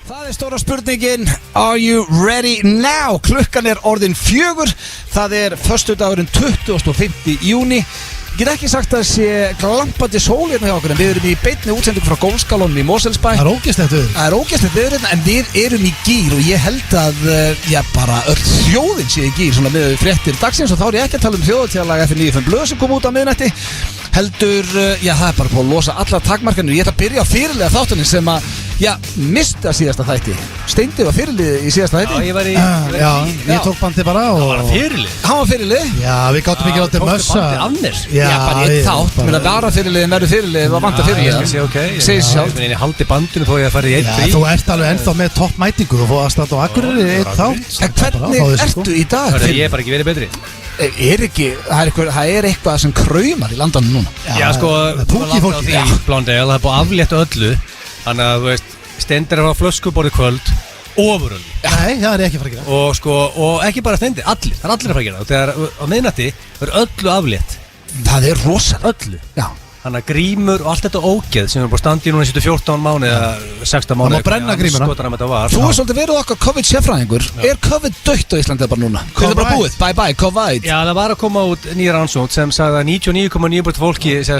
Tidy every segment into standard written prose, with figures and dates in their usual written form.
Það stóra spurningin, are you ready now? Klukkan orðin 4, það föstudagurinn 25. júni. Ég get ekki sagt að það sé glampandi sól hérna hjá okkur, en við erum í beinni útsendingu frá golfskálanum í Mosfellsbæ. Það ógeðslegt veður. Það ógeðslegt veður, en við erum í gír og ég held að bara öll þjóðin sé í gír svona með fréttir dagsins, og þá ég ekki að tala um þjóðatíðarlag F95 blöð sem kom út á miðnætti. Heldur, það bara búið að losa alla takmarkanir. Ég ætla að byrja á fyrirliða þáttunum sem að mista síðasta þætti. Steindi var fyrirlið í síðasta þætti. Já, ég var í ég tók bandið bara og Það var fyrirlið. Hann var fyrirlið. Já, við gátum ekki látið mössa. Bandið af mér. Já, bara einn þátt. Mér að vara fyrirliðin verður fyrirlið, var vant að fyrirlið. Ég skal segja ok. Segir sjálf. Ég haldi bandinu þó ég að fara í einn frí. Þú ert alveg ennþá með toppmætingu og fóð að standa á Akureyri einn þátt. En hvernig ertu í dag? Ég er bara ekki verið betri. Það eitthvað sem kraumar í landanum núna. Já, sko, Púki fólki. Blondel, það er búið að aflétta öllu. Þannig að, þú veist, Stendir er á flöskuborði kvöld, ofuröldi. Nei, það ekki að fara að gera. Og sko, og ekki bara Stendir, allir, það allir að fara að gera. Og þegar á miðnætti öllu aflétt. Það rosalega. Öllu. Já. Þannig að grímur og allt þetta ógeð sem er búið að standa í núna 14 mánuði eða 16 mánuði. Það má brenna grímuna. Þú svolítið verið okkar COVID-sérfræðingur. COVID dött á Íslandi bara núna? Hvað bara búið? Bye bye, COVID. Já, það var að koma út nýja rannsókn sem sagði að 99,9% fólki sem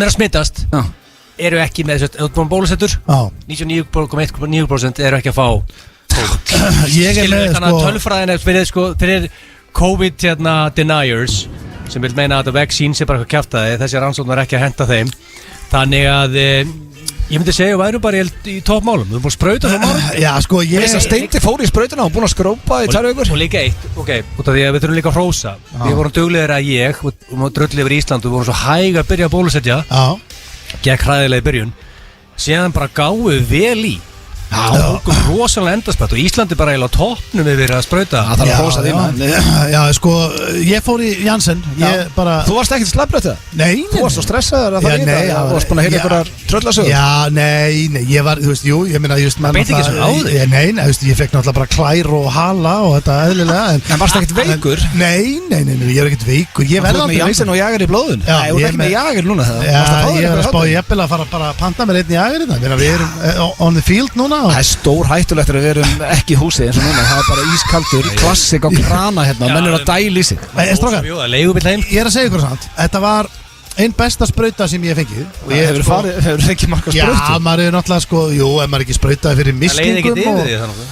að smittast eru ekki með bólusettur. 99,1% eru ekki að fá COVID. Ég með þannig að tölfræðin fyrir COVID deniers sem vil meina að þetta vaccín sé bara eitthvað kjaftaði, þessi rannsókn var ekki að henda þeim. Þannig að ég myndi segja að við værum bara í toppmálum. Við erum búin að sprauta frá málum. Já, sko, Steindi fór í sprautuna og búin að skrópa í 2 vikur. Og líka eitt, út af því að við þurfum líka að hrósa. Við vorum duglegir að ég og dröllið yfir Ísland, við vorum svo hæg að byrja að bólusetja. Gekk hræðilega í byrjun. Síðan bara gáðu vel í. Og rosalega endarspætt og Íslandi bara eiginlega á toppnum yfir að sprauta. Það þarf að hrósa því maður. Já, sko, ég fór í Janssen. Þú varst ekkert slabbröð það? Nei. Þú varst svo stressaður að það í það. Þú varst búin að heyra einhverjar tröllasögur. Já, nei, ég var, þú veist, jú, ég meina, just Það beit ekki svona á þig? Nei, þú veist, ég fekk náttúrulega bara klær og hala og þetta eðlilega. En varst ekkert veikur? Nei, ég er ekkert veikur. Ég verð aldrei veikur. Þú ert með Janssen og Jager í blóðun? Nei, þú ert ekki með Jager núna það. Já, ég er að spá jafnvel að fara bara að panta mér einn Jager þetta. Við erum on the field núna. Það stór hættulegt að við erum ekki í húsi eins og núna. Það bara ískaldur, klassik á krana hérna og menn eru að dæla í sig. Strákar, ég er að segja ykkur samt. Þetta var einn besta sprauta sem ég hef fengið. Hefur ekki marga sprautu? Já, maður er náttúrulega sko, jú, ef maður ekki sprautaði fyrir miskingum. Það leiði ekkert yfir því þannig?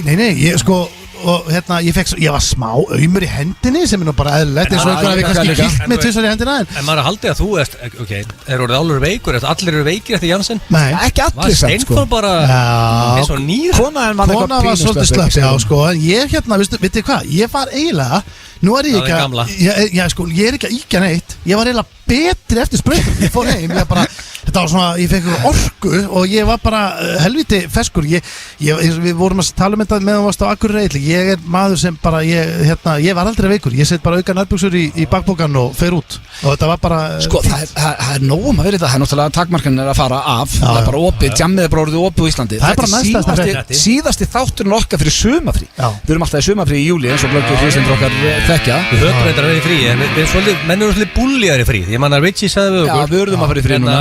Nei, ég sko, og hérna, ég var smá aumur í hendinni sem nú bara eðlilegt, eins og einhverja við kannski kýlt með tvisvar í hendina. En maður haldið að þú orðið alveg veikur, allir eru veikir eftir Janssen? Nei, ekki allir samt sko. Steinfór bara eins og nýr. Kona var svolítið slöpp, já sko, en ég hérna, veitu hvað, ég var eiginlega, nú er ég ekki að, ég er ekki að íkja neitt, ég var eiginlega betri eftir sprautum, ég fór heim, þetta var svona, ég fekk orku og ég var bara helviti feskur. Við vorum að tala um þetta meðan varst á Akureyri. Ég er maður sem bara, ég var aldrei veikur. Ég set bara auka nærbuxur í bakbókan og fer út. Og þetta var bara sko, það nógum að vera þetta. Það er náttúrulega takmarkan að fara af. Það er bara opið, jammið er bara orðið opið á Íslandi. Það er bara næstast síðasti þátturinn okkar fyrir sumafrí. Við erum alltaf í sumafrí í júli eins og glöggur hlustendur okkar þekkja. Við höfum reyndar að vera í frí, en menn eru svolítið búlíðar í frí. Ég man að Richie sagði við okkur. Já, við verðum að fara í frí núna.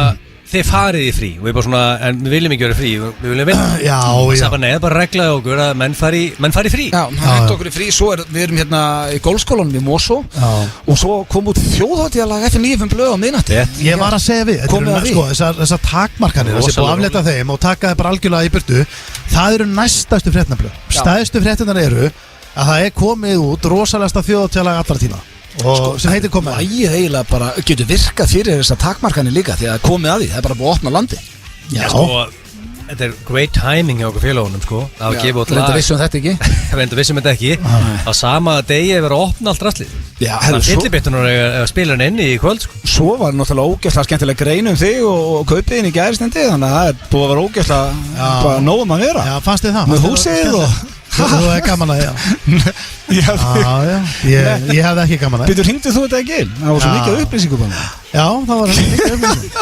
Þið farið í frí og við bara svona, en við viljum ekki vera frí, við viljum vinna. Já. Það er bara neð, bara reglaði okkur að menn fari í frí. Já, hægt okkur í frí, svo við erum hérna í golfskólanum í Mosó og svo kom út þjóðhátíðarlag F95 blöð á miðnætti. Ég var að segja við, sko, þessar takmarkanir, þessi búið að aflétta þeim og taka þeim bara algjörlega í burtu, það eru næstæstu frétnablöð. Stæðstu fréttunar eru að það komið út rosalegasta þjóðhátíðarlag allra tíma. Og sem heitir komið ægið eiginlega bara getur virkað fyrir þessar takmarkanir líka því að komið að því, það er bara búið að opna landi. Já, sko, þetta er great timing hjá okkur félagunum, sko, að gefa út lag. Reynda vissum þetta ekki. Reynda vissum þetta ekki. Á sama degi er verið að opna allt rastlið. Já, fyllibittunar að spila hann inni í kvöld, sko. Svo var náttúrulega ógeðslega skemmtilega grein þig og kaupiðin í gærstendi, þannig að það er búið að vera ógeðslega bara nógum að vera. Já, fannst þið það? Með húsið og þú er gaman að ég hefði ekki gaman að Býtur, hringdu þú þetta ekki inn? Það var svo mikið upplýsingum bara. Já, það var mikið upplýsingum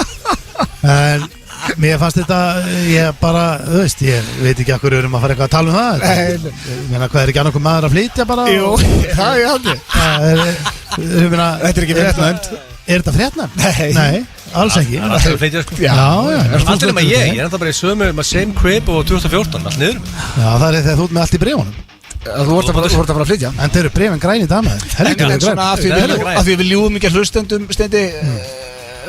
en mér fannst þetta ég bara, þú veist, ég veit ekki okkur erum að fara eitthvað að tala um það ég meina, hvað er ekki annað maður að flytja bara Jú, það er aldrei þetta er ekki fréttnæmt. Er þetta fréttnæmt? Nei, alls ekki. Það er að flytja sko. Já. Aldrei nema ég er ennþá bara í sömu með same crib og 2014, allt niður. Já, það er þegar þú ert með allt í bréfunum. Þú vart að fara að flytja. En þeir eru bréfin græn í dag maður. En svona af því við ljúum ekki hlustendum Steindi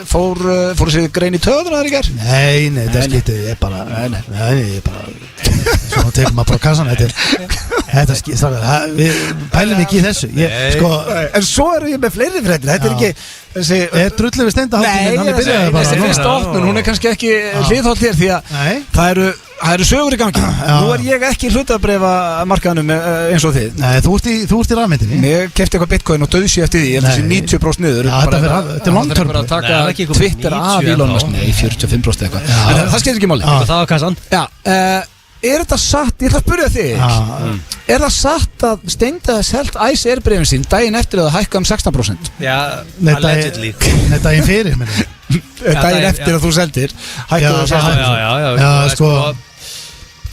fóru sér grein í töðunar í gerð? Nei, það skiptir ég bara ég bara svona tegur maður bara kassan þetta skiptir við pælum ekki í þessu en svo eru ég með fleiri fréttir þetta er ekki þessi drullu við Steindaháttin hann er byrjaði bara þessi fyrsta opnun hún er kannski ekki hliðholt hér því að það eru sögur í gangi nú er ég ekki hlutabréfa markaðanum eins og þið Nei, þú ert í rafmyndinni Ég kefti eitthvað bitcoin og döðsi eftir því þessi 90% niður þetta er long-term að taka Twitter af Elon Musk Nei, 45% eitthvað en það skemmt ekki máli Það var kassan Er þetta satt, ég ætla að spyrja þig Er það satt að Steindi selt Ice Air bréfin sín daginn eftir að það hækka 16%? Já, allegedly Nei, daginn fyrir Daginn eftir að þú seldir hækka það 16%?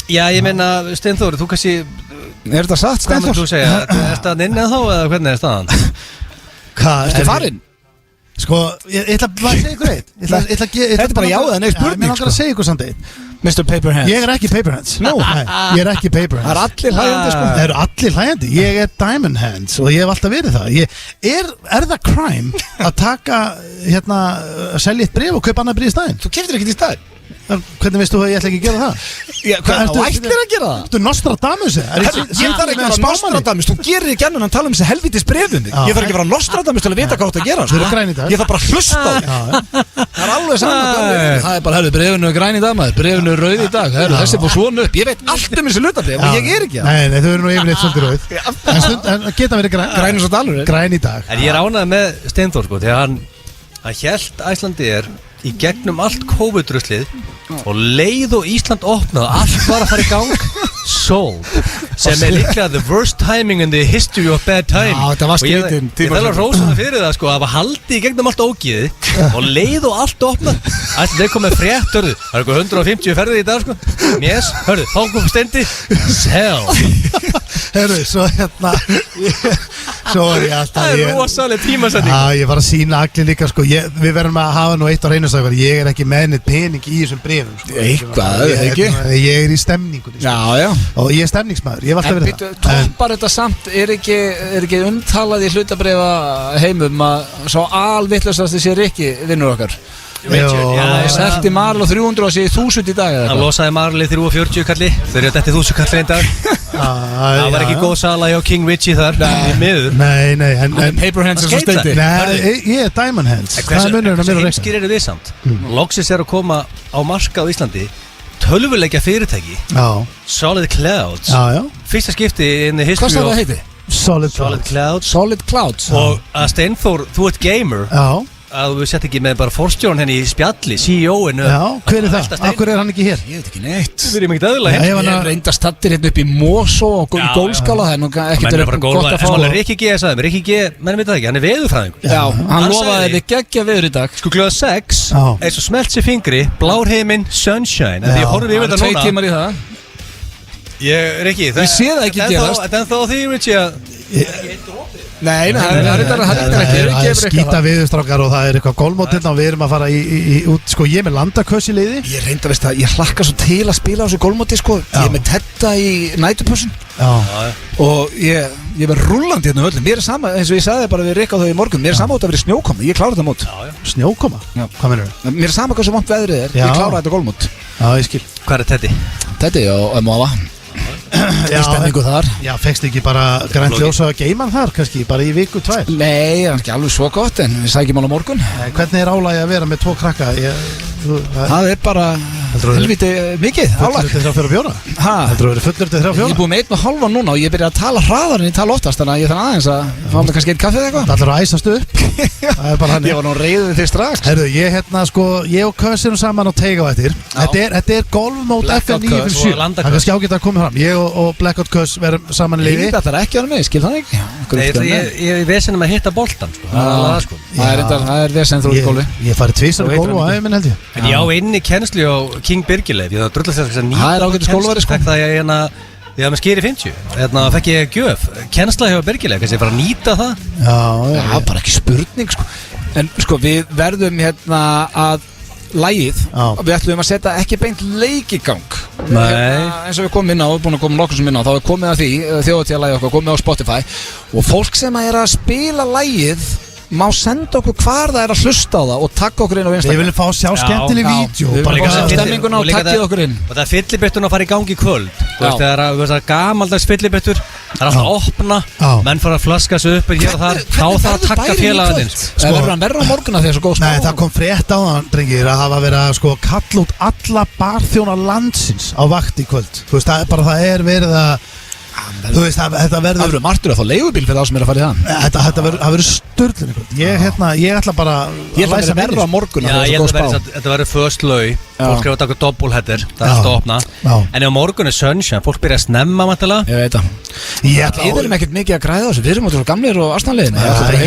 Já, ég meina, Steinþór, þú kannski Er þetta satt, Steinþór? Hvað myndir þú segja? Er það inn eða þá, eða hvernig er staðan? Hvað? Ertu farinn? Sko, ég ætla að segja ykkur eitt Þetta er bara já eða nei spurning Mér langar að segja ykkur samt eitt Mr. Paperhands Ég er ekki Paperhands Ég er ekki Paperhands Það er allir hlægjandi sko Það eru allir hlægjandi Ég er Diamond Hands og ég hef alltaf verið það Er það crime að taka að selja eitt bréf og kaupa annað bréf í staðinn? Þú keftir ekkert í staðinn Hvernig veistu að ég ætla ekki að gera það? Þú ætlir að gera það? Þú Nostradamus Ég þarf ekki að vera Nostradamus Þú gerir ekki ennum að tala um þessi helvítis bréfum Ég þarf ekki að vera Nostradamus til að vita hvað þú átt að gera Þú eru græn í dag Ég þarf bara að hlusta á Það er alveg saman Það er bara, bréfunu er græn í dag maður Bréfunu er rauð í dag Þessi er búið svona upp Ég veit allt um þessi hlutabréf og ég er ekki það Nei, þau eru nú yfirleitt svolítið rauð En geta verið græn eins og dalur Græn í dag En ég er ánægð með Steinþór sko Þegar hann hélt Icelandair í gegnum allt COVID-ruslið og leið og Ísland opnað allt var að fara í gang sold sem er líklega the worst timing in the history of bad time þetta var skrítin Ég þarf að rósa það fyrir það sko að hafa haldið í gegnum allt ógiðið og leið og allt opnað Þeir komið frétt, hörðu það er eitthvað 150 ferðið í dag sko Yes, hörðu, þá kom Steindi sell Hörðu, svo Svo er ég alltaf Það er rosalega tímasetning Ég var að sína allir líka sko Við verðum að hafa nú eitt á reynustæðar Ég er ekki með neitt pening í þessum bréfum sko. Eitthvað, ekki? Ég er í stemningunni sko. Já Og ég er stemningsmaður, ég hef alltaf verið það Toppar þetta samt, er ekki umtalað í hlutabréfa heimum að svo alvitlausast þessi Rikki vinnur okkar Selti Marl og 300 og sé 1000 í dag Hann losaði Marli 340 kalli Þau eru þetta 1000 kalli einn dag Það var ekki góð sala hjá King Richie þar Nei en Paperhands er svo Steindi Nei, ég er Diamond Hands Hversu heimskir eru við samt Loxis er að koma á marka á Íslandi Tölvuleikja fyrirtæki Solid Clouds Fyrsta skipti in the history Hvað sagði það heiti? Solid Clouds Og að Steinþór, þú ert gamer að við sett ekki með bara forstjórn henni í spjalli CEO-inu hver er það? Akkur er hann ekki hér? Ég veit ekki neitt Við erum ekkert aðeins Ég reynda stattir hérna upp í Mosó og í gólskála það er nú ekkert verið gott að fá Rikki G sagði mér, Rikki G, menn veit það ekki, hann er veðurfræðingur Já, hann lofaði við geggja veður í dag Sko kljóða 6, eins og smelt sér fingri blár heiminn, sunshine En því ég horfði yfir þetta núna 2 tímar í það Rikki, ég sé það ekki gerast En þá því, Richie Nei, það er ekki skýta viðurstrákar og það er eitthvað gólmót og við erum að fara út sko ég með landaköss í liði Ég reynda veist að ég hlakka svo til að spila á þessu gólmóti sko Ég er með Tedda í nætupössun og ég verð rullandi hérna öllum Mér er sama, eins og ég sagði bara við Rikka þau í morgun Mér er sama út að vera snjókoma, ég klára þetta mót Snjókoma? Hvað mennur þau? Mér er sama hvað svo vant veðrið er, ég klára þetta gólmót Já, ég skil Hvað er Teddi? Teddi og Móa Í stemningu þar Já, fegst ekki bara grænt ljósa að geima hann þar kannski, bara í viku 2 Nei, það er ekki alveg svo gott en við sækjum hann á morgun Hvernig er álægi að vera með 2 krakka? Það er bara helviti mikið álæg Heldur þetta 3-4? Heldur þetta fullur til 3-4? Ég er búið með 1,5 núna og ég byrja að tala hraðar en ég tala oftast þannig að ég þannig aðeins að fá mig kannski einn kaffi eða eitthvað Það ætlar að æsast upp Það er bara hann Ég var nú reyðið þig strax Herðu, ég og Köss erum saman og teika á eftir Þetta er golfmót FN957 Það er kannski ágætt að koma fram Ég og Blackout Köss verum saman í liði Það er ekki að mig, skil það ekki Ég er í vesenum að hitta boltan Það er vesen þú í golfi Ég farið 2 á golf og æfum held ég En ég á inni kennslu á King Birgileif Ég það drullast þess að nýta Það er ágættis golfari sko Það ég með skýri 50 fekk ég gjöf kennsla hjá Birgileif Kanski ég fara að nýta það Já, bara ekki spurning sko En sko, við verðum að lagið, við ætlum að setja ekki beint leik í gang. Eins og við komum inn á, búin að koma nokkur sem inn á, þá er komið að því, þjóðhátíðarlagið okkar, komið á Spotify og fólk sem er að spila lagið má senda okkur hvar það er að hlusta á það og taka okkur inn á Instagram. Við viljum fá að sjá skemmtileg vídeo. Við viljum fá stemminguna og takkið okkur inn. Og það er fyllibitturinn að fara í gangi í kvöld. Þú veist, það er gamaldags fyllibittur, það er alltaf að opna, menn fara að flaska sig upp hér og þar, þá þarf að taka félagarnir. Það verður á morgun að því að svo góð spá. Nei, það kom frétt á það, drengir, að hafa verið að kalla út alla barþjóna landsins á vakt í kvöld. Þú veist, það er verið að þú veist, þetta verður martur að fá leigubíl fyrir það sem er að fara í það. Þetta verður sturlun. Ég ætla bara að læsa verður á morgun að það er svo góð spá. Þetta verður first lau, fólk er að taka doppelheader, það er alltaf að opna. En ef morgun er sunshine, fólk byrja að snemma vantilega. Ég veit það. Við erum ekkert mikið að græða þessu, við erum út svo gamlir og Arsenal-liðinu.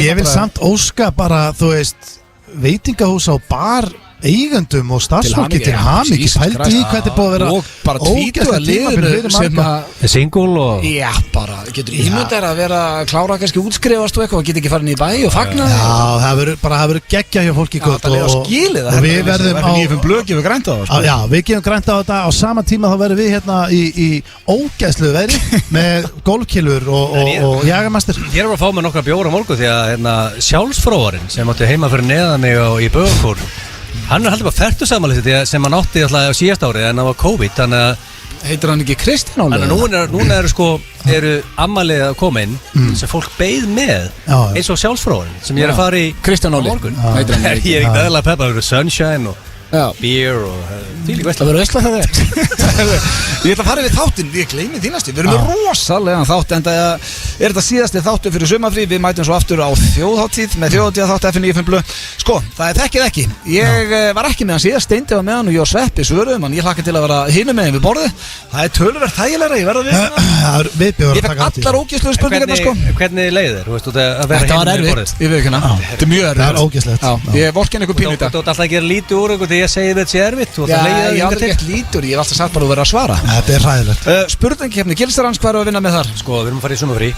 Ég vil samt óska bara, þú veist, veitingahús á bar eigendum og starfsfólki til hamingju, pældi í hvað þetta er búið að vera og bara tvítu að liðinu sem að single og já, bara, getur ímyndar að vera klára kannski útskrifast og eitthvað og geta ekki farin í bæ og fagna það verður geggja hjá fólki gott og við verðum á blöki við grænta á það já, við gefum grænta á þetta á sama tíma þá verðum við hérna í ógæslu veri með golfkilur og jagamastur. Ég er að fá með nokkra bjóra morgun því að sjálfsfróðarinn sem átti heima fyrir neðan mig í Böðakór hann er haldið bara fertugsafmæli sem hann átti alltaf á síðast árið en það var COVID þannig að heitir hann ekki Kristján Óli? Núna eru ammælið að koma inn sem fólk beið með eins og sjálfsfróðarinn sem ég er að fara í Kristján Óli morgun. Ég er ekki eðla peppa, það eru sunshine og beer og þvílík veisla. Það verður veisla það Ég ætla að fara við þáttinn, ég gleymi því næstu. Við erum með rosalega þátt en það er þetta síðasti þáttur fyrir sumarfrí. Við mætum svo aftur á þjóðhátíð með þjóðhátíðarþátt F95 Blö. Sko, það er þekkið ekki. Ég var ekki með hann síðast, Steindi var með hann og ég og Sveppi svöruðum hann. Ég hlakka til að vera hinum megin við borðið. Það er töluvert þægilegra, ég verð að ég fekk allar ógeðslegu spurningarnar sko. Hvernig leið þér? Þetta var erfitt, ég veit ekki hana. Þetta er mjög erfitt. Það er ógeðslegt. Ég vorkenni ykkur pínu í dag. Þú ætlar alltaf að gera lítið úr ykkur þegar ég segi þetta sé erfitt ég hef aldrei gert lítur, ég hef alltaf sagt bara að vera að svara. Þetta er hræðilegt. Spurningkeppni, Gilsarans, hvað eru að vinna með þar? Sko, við erum að fara í sumarfrí.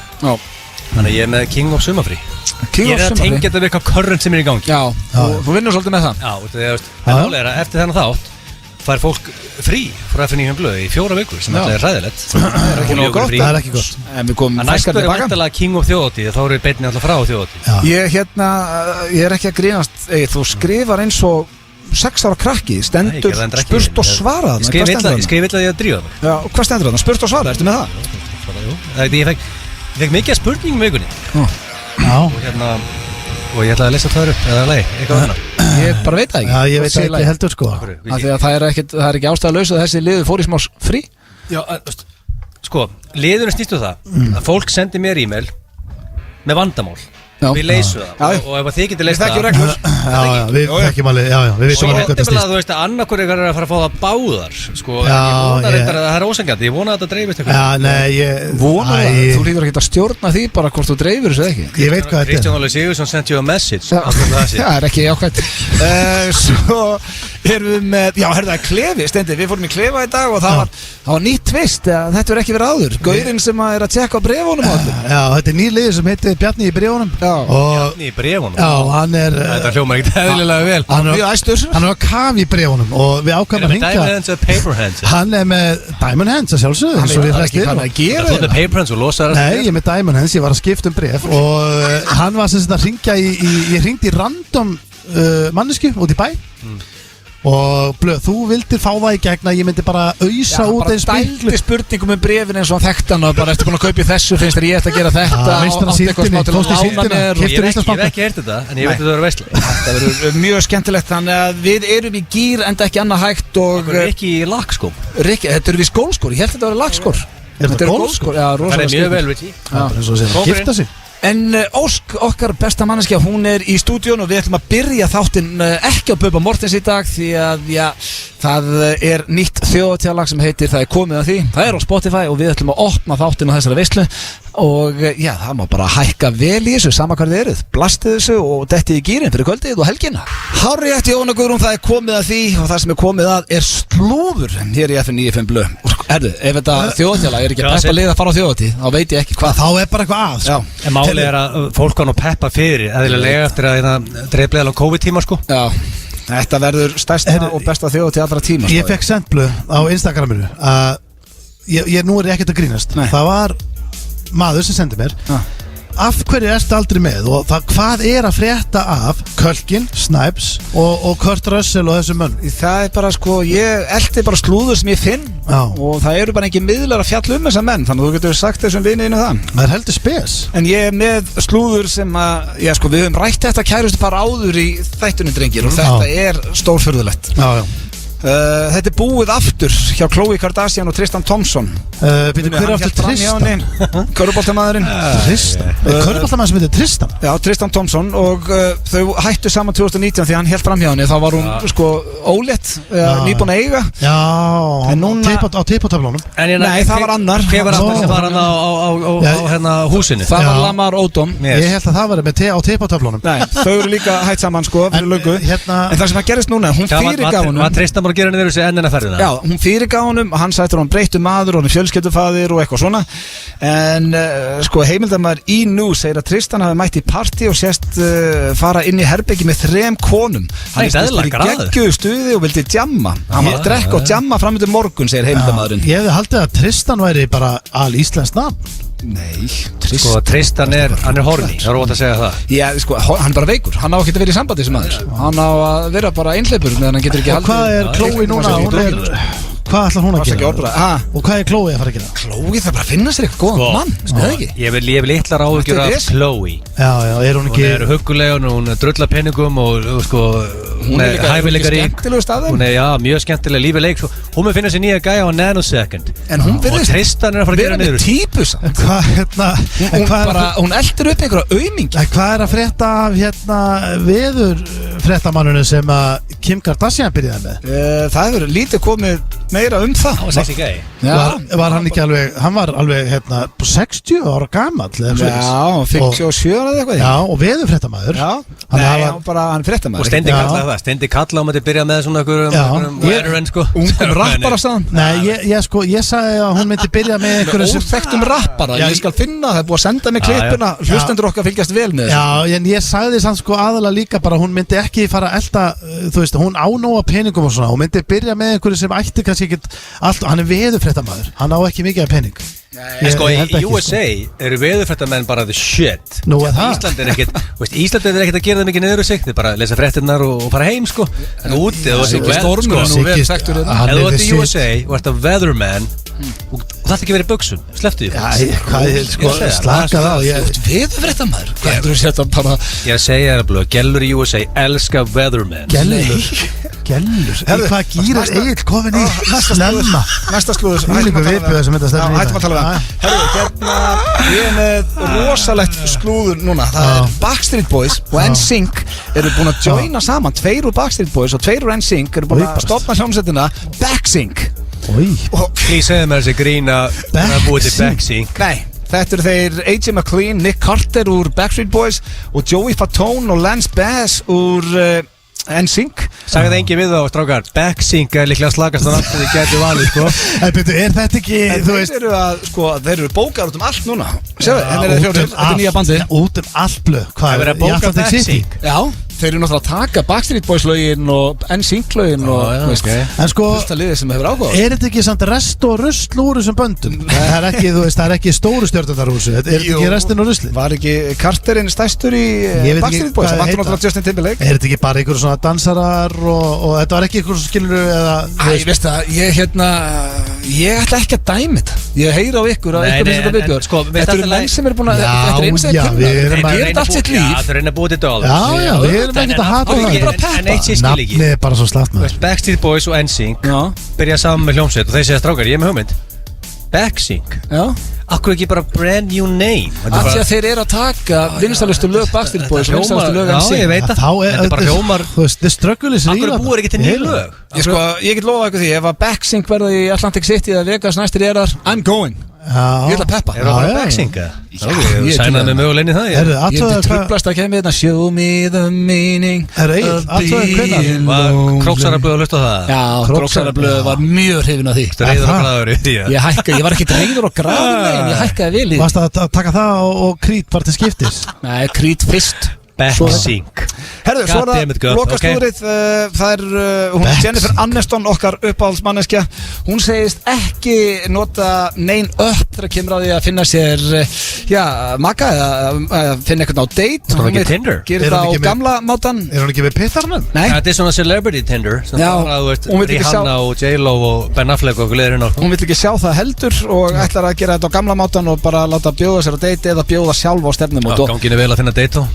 Þannig ég er með King of Sumarfrí. Ég er að tengja þetta við eitthvað current sem er í gangi. Já, þú vinnur svolítið með það. Já, það er að eftir þennan þátt fær fólk frí frá F95 Blö í 4 vikur sem alltaf er hræðilegt. Það er ekki gott. En næstu er vantilega King of Þjóðhátíð, þá eru við beinni alltaf frá Þjóðhátíð. Ég er ekki að grínast, þú skrifar eins og 6 ára krakki, stendur spurt og svara. Ég skrif illa því að drífa mig. Já, hvað stendur þarna? Spurt og svara, ertu með það? Ég fekk mikið spurningum í vikunni. Og ég ætlaði að lesa það upp eða lei, eitthvað þarna. Ég bara veit það ekki. Já, ég veit það ekki heldur sko. Það er ekki ástæðalaus að þessi liður fór í smá frí. Já, sko, liðurinn snýstu það að fólk sendi mér e-mail með vandamál. Við leysum það og ef þið getur leyst það við þekkjum alveg við veitum alveg hvað það snýst. Þú veist að annarkur er að fara að fá það báðar sko, ég vona þetta að það er ósangjandi, ég vona að þetta dreifist eitthvað. Já, nei, ég vona það, þú lítur ekki að stjórna því bara hvort þú dreifir þessu ekki. Ég veit hvað þetta er. Kristján Óli Sigurðsson sent you a message. Það er ekki jákvæmt. Svo erum við með, já, herðu það Klefi, Steindi, við fórum í Klefa í dag og það var nýtt tvist, þetta verður ekki verið áður. Gaurinn sem er að tjekka á bréfunum á allir. Já, þetta er nýr liður sem heitir Bjarni í bréfunum. Bjarni í bréfunum? Já, hann er þetta hljómar ekkert eðlilega vel. Hann er mjög æstur. Hann er að kafa í bréfunum og við ákvæmum að hringja. Er það með Diamond Hands eða Paper Hands? Hann er með Diamond Hands að sjálfsögðu. Hann veit ekki hvað hann að gera. Þú með Paper Hands og losa það? Nei, ég er með Diamond Hands, ég var að skipta bréf og hann var sem sagt að hringja ég hringdi í random mannesku út í bæ og Blöð, þú vildir fá það í gegn að ég myndi bara ausa út eins miklu. Bara dældi spurningum brefin eins og hann þekkti hann og bara eftir búin að kaupa í þessu finnst þér ég ætti að gera þetta átti eitthvað smá til að lána mér. Ég hef ekki heyrt þetta en ég veit að það verður veisla. Þetta verður mjög skemmtilegt þannig að við erum í gír enda ekki annað hægt og ekki í lagskóm. Þetta eru við skólskór, ég held þetta að vera lagskór. Þetta er gólskór? Það er mjög vel, Richie. En Ósk, okkar besta manneskja, hún er í stúdíun og við ætlum að byrja þáttinn ekki á Bubba Mortens í dag því að það er nýtt þjóðhátíðarlag sem heitir Það er komið að því. Það er á Spotify og við ætlum að opna þáttinn á þessari veislu og það má bara hækka vel í þessu sama hvað þið eruð. Blastið þessu og dettið í gírinn fyrir kvöldið og helgina. Hárrétt Jóna Guðrún, það er komið að því og það sem er komið að er slúður hér í F95 Blö. Herðu, ef þetta þjóðatíðalag ekki að peppa lið að fara á þjóðatíð, þá veit ég ekki hvað. Þá bara eitthvað að, sko. En málið að fólk á nú peppa fyrir, eðlilega eftir að dreiflega á COVID-tíma, sko. Já, þetta verður stærsta og besta þjóðatíð allra tíma. Ég fekk sendblöð á Instagraminu að nú er ég ekkert að grínast. Það var maður sem sendi mér af hverju ertu aldrei með og hvað að frétta af Kölkin, Snipes og Kurt Russell og þessum mönnum? Það bara sko, ég eldi bara slúður sem ég finn og það eru bara ekki miðlar að fjalla þessa menn, þannig að þú getur sagt þessum viniðinu það. Það er heldur spes. En ég með slúður sem að, já sko, við höfum rætt þetta kærustu bara áður í þættunum drengir og þetta stórfurðulegt. Já. Þetta búið aftur hjá Khloe Kardashian og Tristan Thompson. Hver aftur Tristan? Köruboltamaðurinn. Tristan? Köruboltamaður sem heitir Tristan? Já, Tristan Thompson og þau hættu saman 2019 því hann hélt fram hjá henni. Þá var hún sko ólétt, nýbúin að eiga. Já, á tippótöflunum. Nei, það var annar. Hver var aftur sem var hann á hérna húsinu? Það var Lamar Odom. Ég held að það var með á tippótöflunum. Nei, þau eru líka hætt saman sko fyrir löngu. En það sem að gerist núna, hún fyrirgaf honum að gera henni verið þessi ennina ferðina. Já, hún fyrirgaf honum, hann sættur hann breyttu maður og hann fjölskyldufaðir og eitthvað svona. En sko heimildamaður í nú segir að Tristan hafi mætt í partí og sést fara inn í herbergi með 3 konum. Hann er í geggjuðu stuði og vildi djamma. Hann var að drekka og djamma fram undir morgun, segir heimildamaðurinn. Ég hefði haldið að Tristan væri bara íslenskt nafn. Nei, Sko, Tristan hann er horny, það er óvægt að segja það. Já, sko, hann er bara veikur, hann á ekki að vera í sambandi sem maður. Hann á að vera bara einhleipur meðan hann getur ekki haldið. Og hvað er Khloe núna? Hvað ætlar hún að gera? Og hvað er Khloe að fara að gera? Khloe það bara að finna sér eitthvað góðan mann, það ekki? Ég vil litlar áhyggjur af Khloe. Já, er hún ekki... Hún er hugguleg, hún drullar penningum og sko... Hún er líka skemmtilegu staðin. Hún er, mjög skemmtileg, lífið leik. Hún með finna sér nýja gæja á nanosecond. En hún og Tristan er að fara að gera niður. Típus. Hún eldir upp einhverja aumingi. Hvað að frétta af veður fréttamanninu sem að Kim Kardashian byrjaði með? Það hefur lítið komið meira það. Það var sexy gæi. Var hann ekki alveg, hann var alveg 60 ára gamall. Já, 57 eða eitthvað. Já, og veðurfréttamaður. Já, hann fréttamaður. Og Steindi kallaði það, Steindi kallaði að byrja með svona einhverjum veðurinn sko. Ungum rappara staðan. Nei, ég sagði að hún myndi byrja með einhverjum sem þekktum rappara. Ég skal finna, það er búið að senda mig klippuna. Hlustendur okkar fylgjast vel með þessu. Já, en ég sagði samt sko aðalega líka bara hún myndi ekki fara að elda, þú veist, hún ánóa peningum og svona. Hún myndi byrja með einhverju sem ætti kannski ekkert allt, hann er veðurfréttamaður, hann á ekki mikið af pening. Sko í USA eru veðurfréttamenn bara the shit. Nú er það. Ísland er ekkert að gera það mikið niður og sig, þið bara lesa fréttirnar og fara heim sko. En úti þú ert í USA og ert að weatherman og það ætti ekki verið í buxum, slepptu því. Slakað á. Veðurfréttamaður? Hvað er þú að setja bara? Ég er að segja það blöð, gellur í USA elska weatherman. Gellur? Hvað gýrar Egill komin í snemma? Næsta slúður. Hættum að tala um það. Ég er með rosalegt slúður núna. Það er Backstreet Boys og NSYNC eru búin að joina saman. 2 úr Backstreet Boys og 2 úr NSYNC eru búin að stopna hljómsveitina BackSync. Því segðu mér þessi grína að búið til BackSync. Nei, þetta eru þeir AJ McLean, Nick Carter úr Backstreet Boys og Joey Fatone og Lance Bass úr NSYNC. Sagði það engin við þá, strákar, BackSync er líklega slagast að náttúrulega þið getur valið, sko. Er þetta ekki, þú veist... Þeir eru bókar út allt núna. Sjáðu, henni er þetta nýja bandi. Út allt blöð. Það er að bóka BackSync. Já, þeir eru náttúrulega að taka Backstreet Boys lögin og NSYNC lögin og en sko, sem hefur áhuga. Er þetta ekki samt rest og rusl úr þessum böndum? Það er ekki, þú veist, það er ekki stóru stjórnarhúsi. Er ekki restin og rusli? Var ekki Carterinn stærstur í Backstreet Boys? Það vantur náttúrulega Justin Timberlake. Er þetta ekki bara einhverjum svona dansarar og þetta var ekki einhverjum skilur eða... Ég veist það, ég ætla ekki að dæmi þetta. Ég heyri á ykkur að ykkur finnst þetta viðbjörn. Þetta eru menn sem eru búin að... Þetta er eins og nafnið er bara svo slatt með Backstreet Boys og NSYNC byrja saman með hljómsveit og þeir segja strákar, ég er með hugmynd BackSync, akkur ekki bara brand new name af því að þeir eru að taka vinstalustu lög Backstreet Boys og vinstalustu lög NSYNC. Já, ég veit að þetta er bara hljómar akkur búið ekki til nýju lög. Ég get lofa eitthvað því, ef að BackSync verða í Atlantic City eða Vegas næstir ég er þar, I'm going. Ég ætla að peppa. Er það bara backsinga? Ég sænaði mig mögulegni það. Ég myndi trublast að kemja þetta Show me the meaning of being alone. Króksarablöð að hlusta það? Já, Króksarablöð var mjög hrifin af því. Þú reyður og græður í því? Ég var ekki reyður og græður en ég hækkaði vel í því. Varst að taka það og Creed bara til skiptis? Nei, Creed fyrst. Backsing. Herðu, svo er það lokaslúrið. Það er hún Jennifer Aniston, okkar uppáhaldsmanneskja. Hún segist ekki nota nein upp þegar kemur að því að finna sér maka eða finna eitthvað á date. Hún ekki Tinder? Gerir það á gamla mátan. Er hún ekki við pittarinn? Nei. Þetta er svona celebrity Tinder. Já, Rihanna og J-Lo og Ben Affleck og okkur leiðurinn á. Hún vill ekki sjá það heldur og ætlar að gera þetta á gamla mátan og bara láta bjóða sér á date eða bjóða sjálf á stefnumót. Ganginu vel að finna date þá.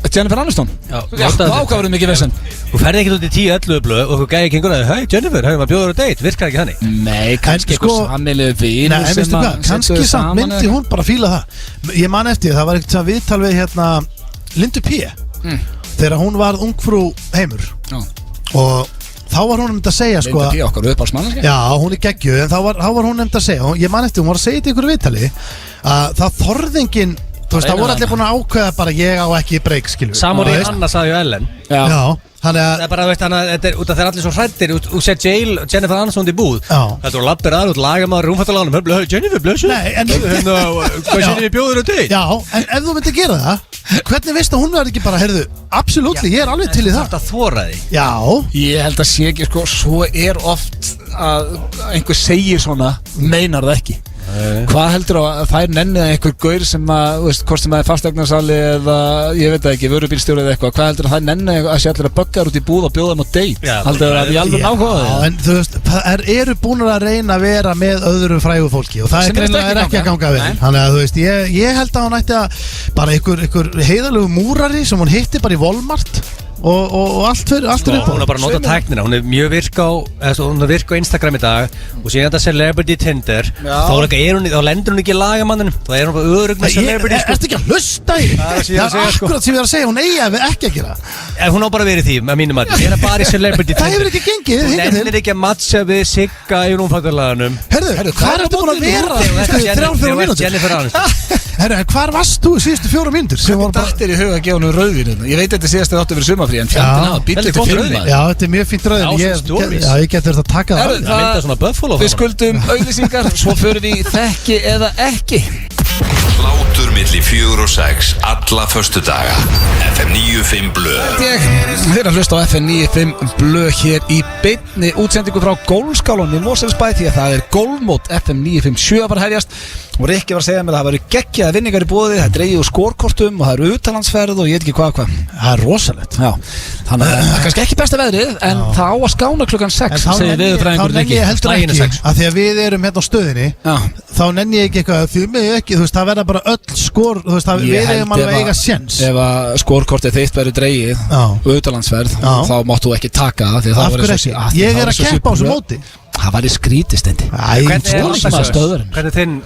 Jennifer Aniston? Já, ákvæður mikið vesen. Þú ferði ekkert út í 10-11 blöð og þú gæði ekki einhverja Hei Jennifer, hefur maður bjóður á date, virkar ekki hannig? Nei, kannski eitthvað sammeilegu vínur. Nei, veistu hvað, kannski samt myndi hún bara fíla það. Ég man eftir, það var eitthvað viðtal við Lindu P þegar hún var ungfrú heimur og þá var hún að segja Lindu P, okkar uppáhaldsmanneskja. Já, hún er geggjuð, en þá var hún að segja, ég man eftir, hún var að segja þetta í einhverju viðtali að það þorðingin. Þú veist, það voru allir búin að ákveða bara ég á ekki break, skilur. Samúr í Anna sagði jo Ellen. Já, þannig að það er bara, veist hann, þetta er út af þeir allir svo hrættir og sér Jennifer Aniston í búð. Þetta voru lappir aður, lagamaður, rúmfattalaganum. Jennifer, blössu. Nei, en hvað sér við bjóður á date? Já, en ef þú myndir gera það, hvernig veist að hún verður ekki bara, heyrðu, absolutt, ég er alveg til í það. Þetta þóra því. Já. Ég held að sé ekki, sko, svo er oft að einhver segir svona, meinar það ekki. Hvað heldur að það er nennið einhver gaur sem að, þú veist, hvort sem það er fasteignarsali eða, ég veit það ekki, vörubílstjóri eða eitthvað. Hvað heldur að það er nennið að sé allir að bögga út í búð og bjóða þeim á date? Heldur að ég alveg náhuga það? En þú veist, það eru búin að reyna að vera með öðru frægu fólki og það er greinlega ekki að ganga vel. Þannig að þú veist, ég held að hún ætti að bara einhver heiðalegu múrari sem hún hitti bara í Walmart og allt fyrir upp. Hún er bara að nota tæknina, hún er mjög virk á Instagram í dag og síðan þetta celebrity Tinder þá lendur hún ekki í lagamannunum, þá er hún bara örugna celebrity. Ertu ekki að hlusta í? Það er akkurat sem ég er að segja, hún eigi ekki að gera. Hún á bara verið því, með mínum að ég er bara í celebrity Tinder. Það hefur ekki gengið. Hún ennir ekki að matcha við Sigga í rúmfattalaganum. Herðu, hvað ertu búin að vera 3-4 mínútur? Herru, hvar varst þú síðustu 4 mínútur? Hvernig dættir í huga að gefa hún rauðvín? Ég veit þetta síðast að það áttu að vera sumarfrí en fjandinn hafa bílið til 5 rauðvín. Já, þetta er mjög fínt rauðvín. Ég getur þetta að taka það. Við skuldum auglýsingar, svo förum við í þekki eða ekki. Hlátur milli 4 og 6 alla föstudaga. FM 95 Blöð. Þið er að hlusta á FM 95 Blöð hér í beinni útsendingu frá Golfskálanum í Mosfellsbæ því að það er golfmót FM 957 að fara hefjast og Rikki var að segja mér að það væri geggjaða vinningar í boði, það er dregið úr skórkortum og það eru utanlandsferð og ég veit ekki hvað. Það er rosalegt. Já, þannig að það er kannski ekki besta veðrið en það á að skána klukkan 6 segir veðurfræðingurinn Rikki. Þá nenni ég heldur ekki að því að við erum hérna á stöðinni þá nenni ég ekki eitthvað því mig ekki, þú veist, það verða bara öll skór, þú veist, við eigum alveg eiga séns. Ef að skórkortið þitt verður dregið utanlandsferð þá máttu ekki taka það því það var ég er að keppa á þessu móti. Það var í skrítistendi. Hvernig þinn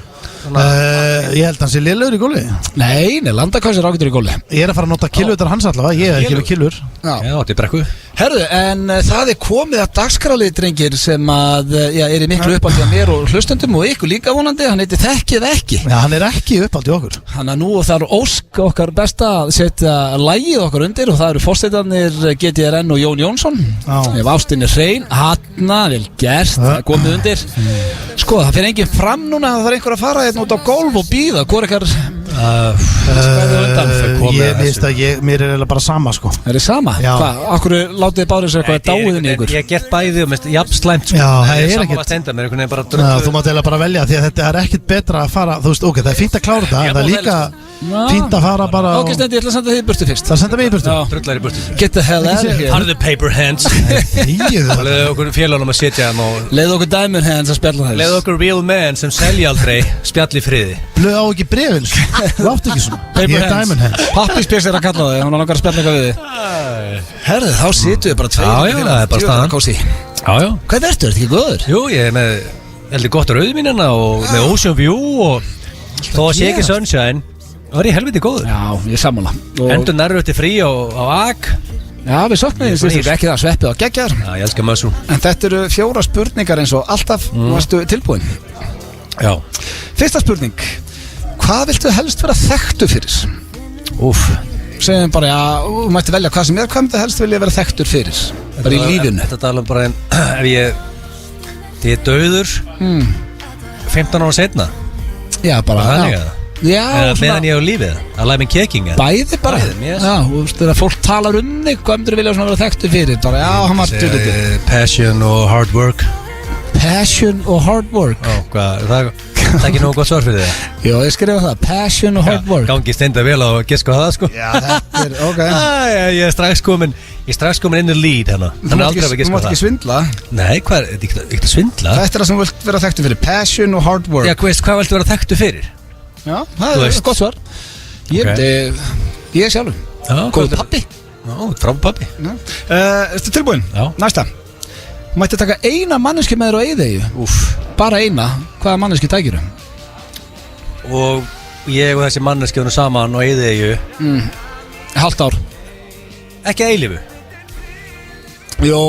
ég held að hann sé lélegur í góli. Nei, Landakvæs er ágætur í góli. Ég er að fara að nota killutar hans allavega. Ég er ekki með killur. Já, þetta er brekku. Herðu, en það er komið að dagskrálið drengir sem að er í miklu uppáldi að mér og hlustendum og ykkur líka vonandi. Hann heitir Þekki eða ekki. Já, hann er ekki uppáldi okkur. Þannig að nú þarf Ósk okkar besta að setja lagið okkar undir og það eru forsetarnir GTRN og Jón Jónsson. Ef ástin er hrein, Hanna, vel gert, komið undir. Sko, það fyrir enginn fram núna, það þarf einhver að fara út á golf og bíða, hvor ekkar mér er bara sama sko. Er þið sama? Hvað? Akkur látið þið bárið sér eitthvað dáiðin í ykkur? Ég hef gert bæði og mest jafn slæmt sko. Já, það er ekkert. Þú mátt eiginlega bara velja því að þetta er ekkert betra að fara. Þú veist, ok, það er fínt að klára þetta. Það er líka fínt að fara bara. Ok, Stendi, ég ætla að senda þið í burtu fyrst. Það senda mig í burtu? Drullar í burtu. Get the hell out of here. Harðu paper hands. Leðu okkur félagunum að sitja og leðu okkur diamond hands að spjalla þess. Leðu okkur real men sem selja aldrei spjall í friði. Blöð á ekki brefin. Þú átt ekki svona. Paper hands. Pappispjess er að kalla þig, hann langar að spjalla eitthvað við þig. Herðu, þá situm við bara tveir. Já, það er bara staðan. Já. Hvað ertu ekki góður? Jú, ég er með heldur gott rauðvínina og með Ocean View og þó að sé ekki sunshine það er ég helviti góður. Já, ég sammála. Endur nærru eftir frí á AG. Já, við soknaðum því ekki það sveppið á geggjar. Já, ég elskar mushroom. En þetta eru 4 spurningar eins og alltaf. Varstu tilbúin? Já. Fyrsta spurning: hvað viltu helst vera þekktur fyrir? Segjum bara, þú mætti velja hvað sem hvað myndi helst vilja vera þekktur fyrir? Bara í lífinu. Þetta tala bara ef ég dauður 15 ára setna. Já, bara þannig að Já, meðan ég á lífið, alive and kicking. Bæði bara. Já, þú veist, þegar fólk talar þig, hvað myndir vilja vera þekktur fyrir? Bara, já, hann var passion og hard work. Passion og hard work. Hvað, það er ekki nógu gott svar fyrir þig? Já, ég skrifa það, passion og hard work. Gangi steinda vel á að giska á það, sko. Já, þetta ok. Ég er strax komin inn í lead hérna. Þú mátt ekki svindla. Nei, hvað er ekki að svindla? Þetta það sem þú vilt vera þekktur fyrir, passion og hard work. Já, hvað viltu vera þekktur fyrir? Já, það er gott svar. Ég sjálfur. Góð pappi. Já, frábær pappi. Ertu tilbúin? Já. Næsta. Mætti taka eina manneski með þér á eyðeyju. Bara eina. Hvaða manneski tækirðu? Og ég og þessi manneski voru saman á eyðeyju. Halvt ár. Ekki eilífu. Jó,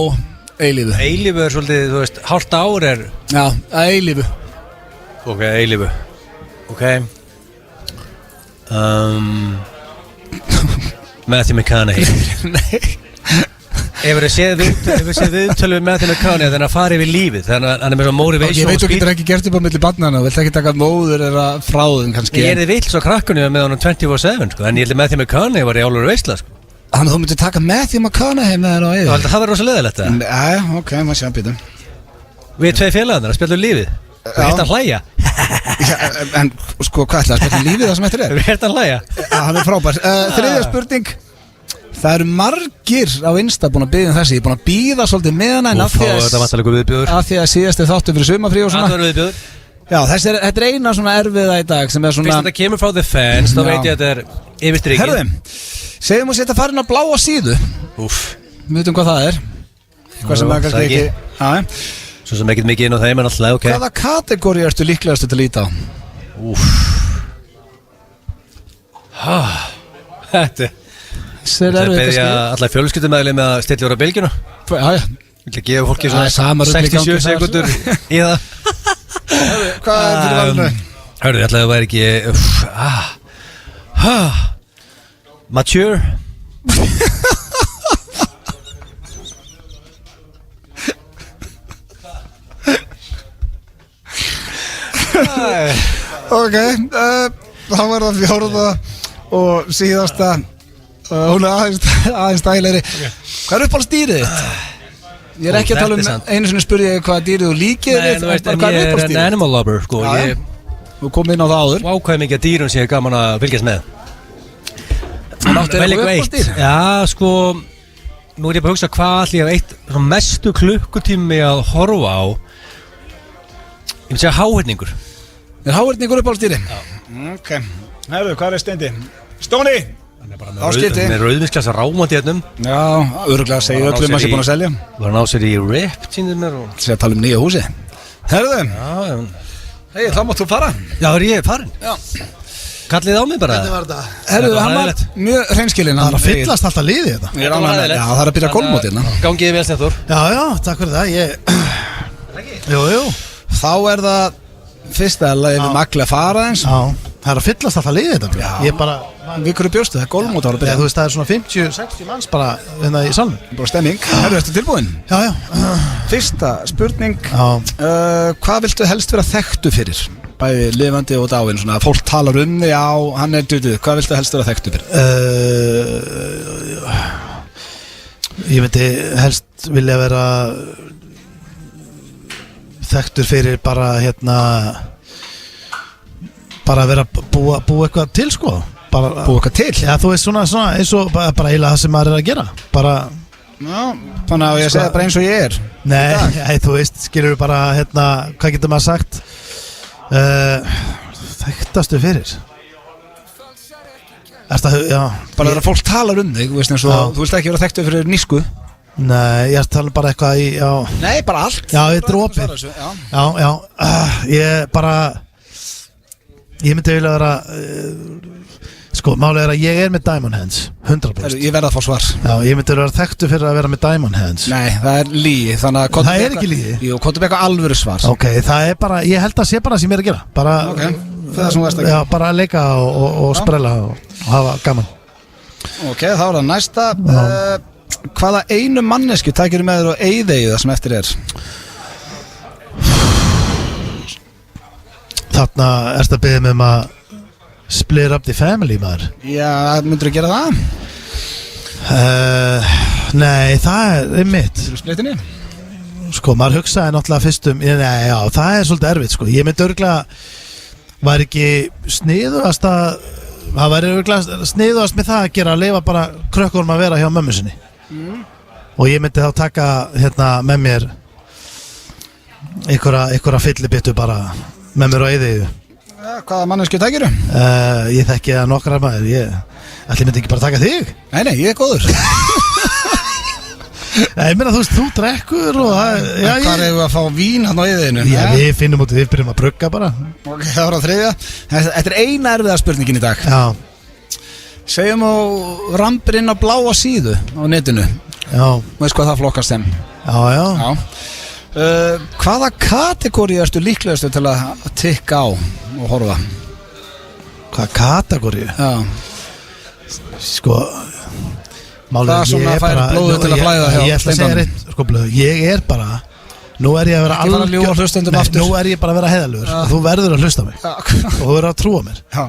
eilífu. Eilífu er svolítið, þú veist, halvt ár er. Já, eilífu. Ok, eilífu. Ok. Matthew McConaughey. Nei. Hefur þið séð viðtölu Matthew McConaughey þannig að fara yfir lífið, þannig að hann er með svona motivation. Ég veit þú getur ekki gert upp á milli barnana, vilt ekki taka móður eða fráðum kannski. Ég þið vill svo krakkunni með honum 24/7 sko, en ég held að Matthew McConaughey var í álur veisla sko. Þannig að þú myndir taka Matthew McConaughey með þér á eyðu. Það verður rosa leðilegt það. Já, ok, maður sé að býta. Við tvei félagarnir að spjalla lífið. Við hægt að hlæja. En sko, hvað ætlaði að spjalla lífið það sem eftir er? Við hægt að hlæja. Það er frábært. Þriðja spurning. Það eru margir á Insta búin að biðja þessi. Ég er búin að bíða svolítið með hana en af því að síðasti þáttu fyrir sumafrí og svona. Það verður viðbjóður. Já, þetta er eina svona erfiða í dag sem er svona. Fyrst þetta kemur frá the fans, þá veit ég að þetta er yfir strikið. Herðum, segjum við setja farin á bláa síðu. Við veitum hvað það er. Hvað sem er kannski ekki. Svo sem ekkert mikið inn á þeim en alltaf, ok. Hvaða kategóri ertu líklegastu til að líta á? Þetta er beðja allar fjölskyldumæðli með að stilla úr á bylgjuna. Já. Vil ég gefa fólki svona 67 sekundur í það. Hvað er fyrir valinu? Hörðu, ég ætlaði að það væri ekki mature. Ok, þá er það fjórða og síðasta. Hún er aðeins dægilegri. Hvað er uppáhalds dýrið þitt? Ég er ekki að tala einu sinni spurði ég hvað dýrið þú líkið þitt. Nei, ég er en animal lover sko. Þú kom inn á það áður. Ákvæði mikið að dýrum sem ég er gaman að fylgjast með. Það áttu eitthvað uppáhalds dýr? Já, sko, nú er ég bara að hugsa hvað allir ég hef eitt mestu klukkutími að horfa á. Ég myndi segja háhyrningur. Er háhyrningur uppáhalds dýri? Já. Ok, herru, hvað er Steindi? Stóni! Með rauðvinsklasa rámandi hérna. Já, öruglega segja öllum að sé búin að selja. Var hann á sér í rip sínir mér og segja að tala nýja húsi. Herðu. Hei, þá máttu fara. Já, er ég farin? Já. Kallið á mig bara. Þetta var þetta. Herðu, hann var mjög hreinskilinn. Það er að fyllast alltaf liðið þetta. Já, það er að byrja golfmót hérna. Gangiði vel, Stefþór. Já, takk fyrir það. Jú. Þá er það fyrsta lagið við magli að fara eins. Já, það er að fyllast alltaf liðið þetta. Já. Ég bara við hverju bjóstu, það er golfmót ára að byrja. Þú veist, það er svona 50-60 manns bara hérna í salnum. Bara stemming. Herru, ertu tilbúin? Já. Fyrsta spurning. Hvað viltu helst vera þekktu fyrir? Bæði lifandi og dáin, svona fólk talar um þig, já, hann er dutið. Hvað viltu helst vera þekktu fyrir? Ég myndi helst vilja vera þekktur fyrir bara bara að vera búa eitthvað til sko. Búa eitthvað til? Já, þú veist svona eins og bara eiginlega það sem maður er að gera. Bara já, þannig að ég segja bara eins og ég er. Nei, þú veist, skilur við bara hvað getur maður sagt? Þekktastu fyrir já, bara þegar fólk talar um þig, veist, þú vilt ekki vera þekktur fyrir nísku. Nei, ég tala bara eitthvað í já. Nei, bara allt. Já, ég drópi. Já. Ég myndi vilja vera Sko, málið að ég með Diamond Hands 100%. Ég verð að fá svar. Já, ég myndi vera þekktu fyrir að vera með Diamond Hands. Nei, það lygi. Það ekki lygi? Jú, komdu með eitthvað alvöru svar. Ok, það bara, ég held að sé bara sem ég að gera. Bara, það sem þú veist ekki. Já, bara að leika og sprella og hafa gaman. Ok, þá það næsta. Hvaða einu mannesku tækir með þér og eyðeyju það sem eftir Þarna ertu að biðja mig að split up the family, maður. Já, myndur þú gera það? Nei, það mitt. Þú splittinni? Sko, maður hugsaði náttúrulega fyrst nei, já, það svolítið erfitt, sko. Ég myndi örgulega, var ekki sniðugast það væri örgulega sniðugast með það að gera að lifa bara krökkunum að vera hjá mömmu sinni. Og ég myndi þá taka, með mér einhverja fyllibittu bara með mér á eyðeyju. Hvaða mannesku tækir þú? Ég þekki það nokkra maður. Ætli myndi ekki bara taka þig? Nei, ég góður. Ég meina, þú veist, þú drekkur og Hvar hefur við að fá vín hann á eyðeyjunni? Já, við finnum út, við byrjum að brugga bara. Ok, það var á þriðja. Þetta eina erfiða spurningin í dag. Já. Segjum á rampir inn á bláa síðu á netinu. Já. Veist hvað það flokkast sem? Já. Hvaða kategóri ertu líklegastu til að tikka á og horfa? Hvaða kategóri? Já. Sko, það er svona að færa blóðu til að flæða hjá Ég ætla að segja reitt, sko blöðu. Ég er bara, nú er ég að vera Ekki fara að ljúga hlustendum aftur. Nú er ég bara að vera heiðalugur og þú verður að hlusta mig og þú verður að trúa mér. Já.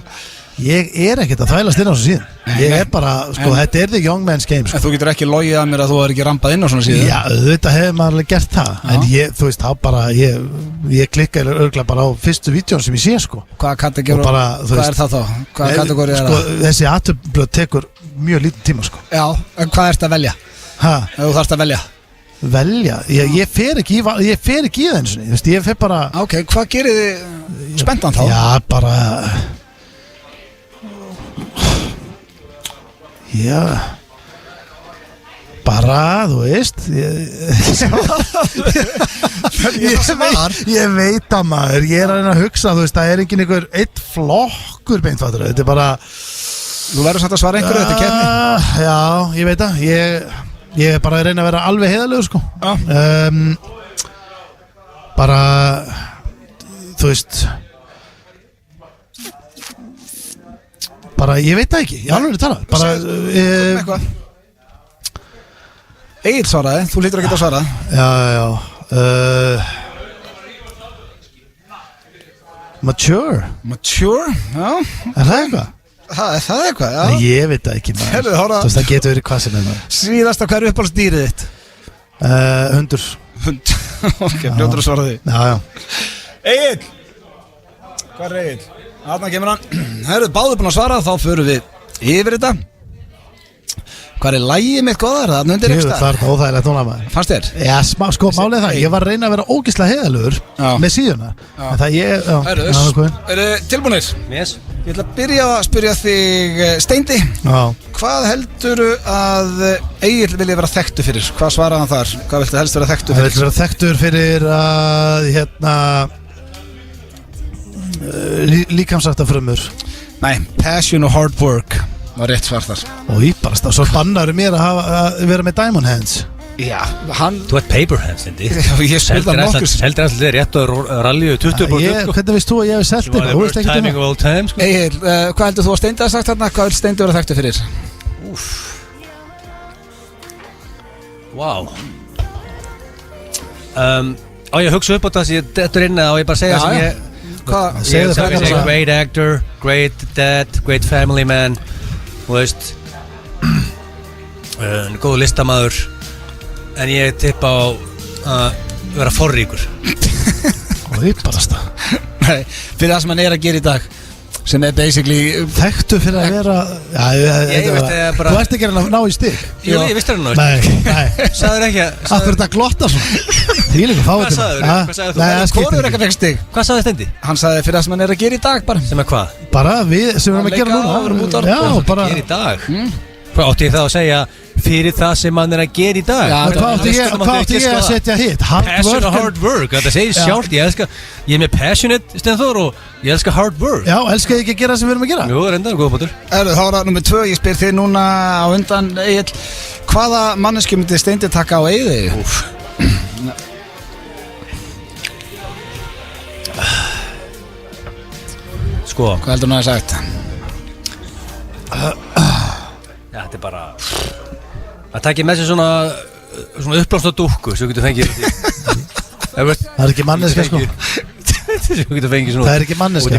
Ég er ekkert að þvælast inn á þessu síðan. Ég er bara, sko, þetta er the young man's game, sko. En þú getur ekki logið að mér að þú er ekki rampað inn á svona síðan? Já, auðvitað hefur maður alveg gert það. En ég, þú veist, þá bara, ég klikka örgulega bara á fyrstu vídjón sem ég sé, sko. Hvaða kategóri, hvað er það þá? Hvaða kategóri er það? Sko, þessi aðtöfblöð tekur mjög lítið tíma, sko. Já, en hvað ert að velja? Ef þú þarfst að velja? Velja? Ég fer ekki í það eins og niður, ég fer bara... Ok, hvað gerir þið spenntan þá? Já, bara... Já, bara, þú veist Ég veit að maður, ég er að reyna að hugsa, þú veist, það er ekki einhver eitt flokkur beintfattur, þetta er bara Þú verður samt að svara einhverju, þetta er keppni Já, ég veit að, ég er bara að reyna að vera alveg heiðarlegur, sko Bara, þú veist Bara, ég veit það ekki, ég alveg er að tala bara, Egil svaraði, þú lítur að geta að svara Já Mature, já Er það eitthvað? Er það eitthvað, já Ég veit það ekki, maður Þú veist, það getur verið hvað sem er maður Síðasta, hvað er uppáhaldsdýrið þitt? Hundur Hund, ok, fljótur að svara því Já Egil Hvað er Egil? Þarna kemur hann. Það eru báður búin að svara, þá förum við yfir þetta. Hvað er lagið mitt góðar? Það er undir ykkur stað. Það er óþægilegt núna maður. Fannst þér? Já, sko, málið það. Ég var að reyna að vera ógeðslega heiðarlegur með síðuna. En það ég... Eru tilbúinir? Yes. Ég ætla að byrja að spyrja þig, Steindi. Já. Hvað heldurðu að Egil vilja vera þekktu fyrir? Hvað svaraði hann þar? Hvað viltu helst vera þekktu fyrir? Hann vilja vera þekktur fyrir að, líkamsræktarfrumur. Nei, passion og hard work var rétt svar þar. Og íbarast og svo bannaru mér að vera með Diamond Hands. Já, hann... Þú ert paper hands, Indi. Ég spilði það nokkur. Seldir alltaf þér rétt og rallíu 20%. Hvernig veist þú að ég hef selt eitthvað? Þú veist ekki timing of all time, sko. Egil, hvað heldur þú að Steindi að sagt þarna? Hvað vil Steindi vera þekktu fyrir? Wow. Á ég hugsa upp á það sem þetta er inn á ég bara segja sem ég... Ég er great actor, great dad, great family man. Þú veist góð listamaður. En ég tippa á að vera forríkur. Og íbarast það. Nei, fyrir það sem hann er að gera í dag sem er basically þekktu fyrir að vera þú ert ekki að ná í stig. Jú, ég vissi að ná í stig. Nei Sagður ekki að þú ert að glotta svona þvílíku fáið Hvað sagður þú? Hvorur ekki að fekk stig? Hvað sagði Steindi? Hann sagði fyrir það sem hann er að gera í dag bara. Sem er hvað? Bara við sem erum að gera núna. Já, bara gera í dag. Hvað átti ég þá að segja fyrir það sem hann að gera í dag. Hvað átti ég að setja hitt? Passion og hard work, þetta segir sjálft. Ég með passionate Steinþór og ég elska hard work. Já, elska ég ekki að gera það sem við erum að gera? Jú, reyndar, góða bátur. Þá er það nummer 2, ég spyr þig núna á undan Egill. Hvaða manneski myndi Steindi taka á Eiði? Sko, hvað heldur hún að sagt? Já, þetta bara að taka með sér svona uppblásta dúkku sem þú getur fengið Það er ekki manneska sko sem þú getur fengið svona Það er ekki manneska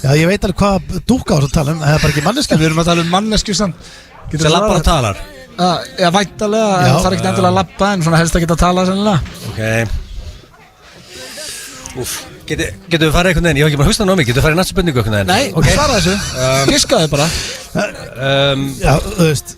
Já, ég veit alveg hvað dúkka á að tala það er bara ekki manneska Við erum að tala mannesku samt sem lappar og talar Já, væntalega, það er ekki endilega að lappa en svona helst að geta að tala sennilega Ok Getur við farið einhvern veginn, ég hef ekki bara hlustað á mig, getur við farið í næsta spurningu einhvern veginn? Nei, svara þessu, giskaðu bara Já, þú veist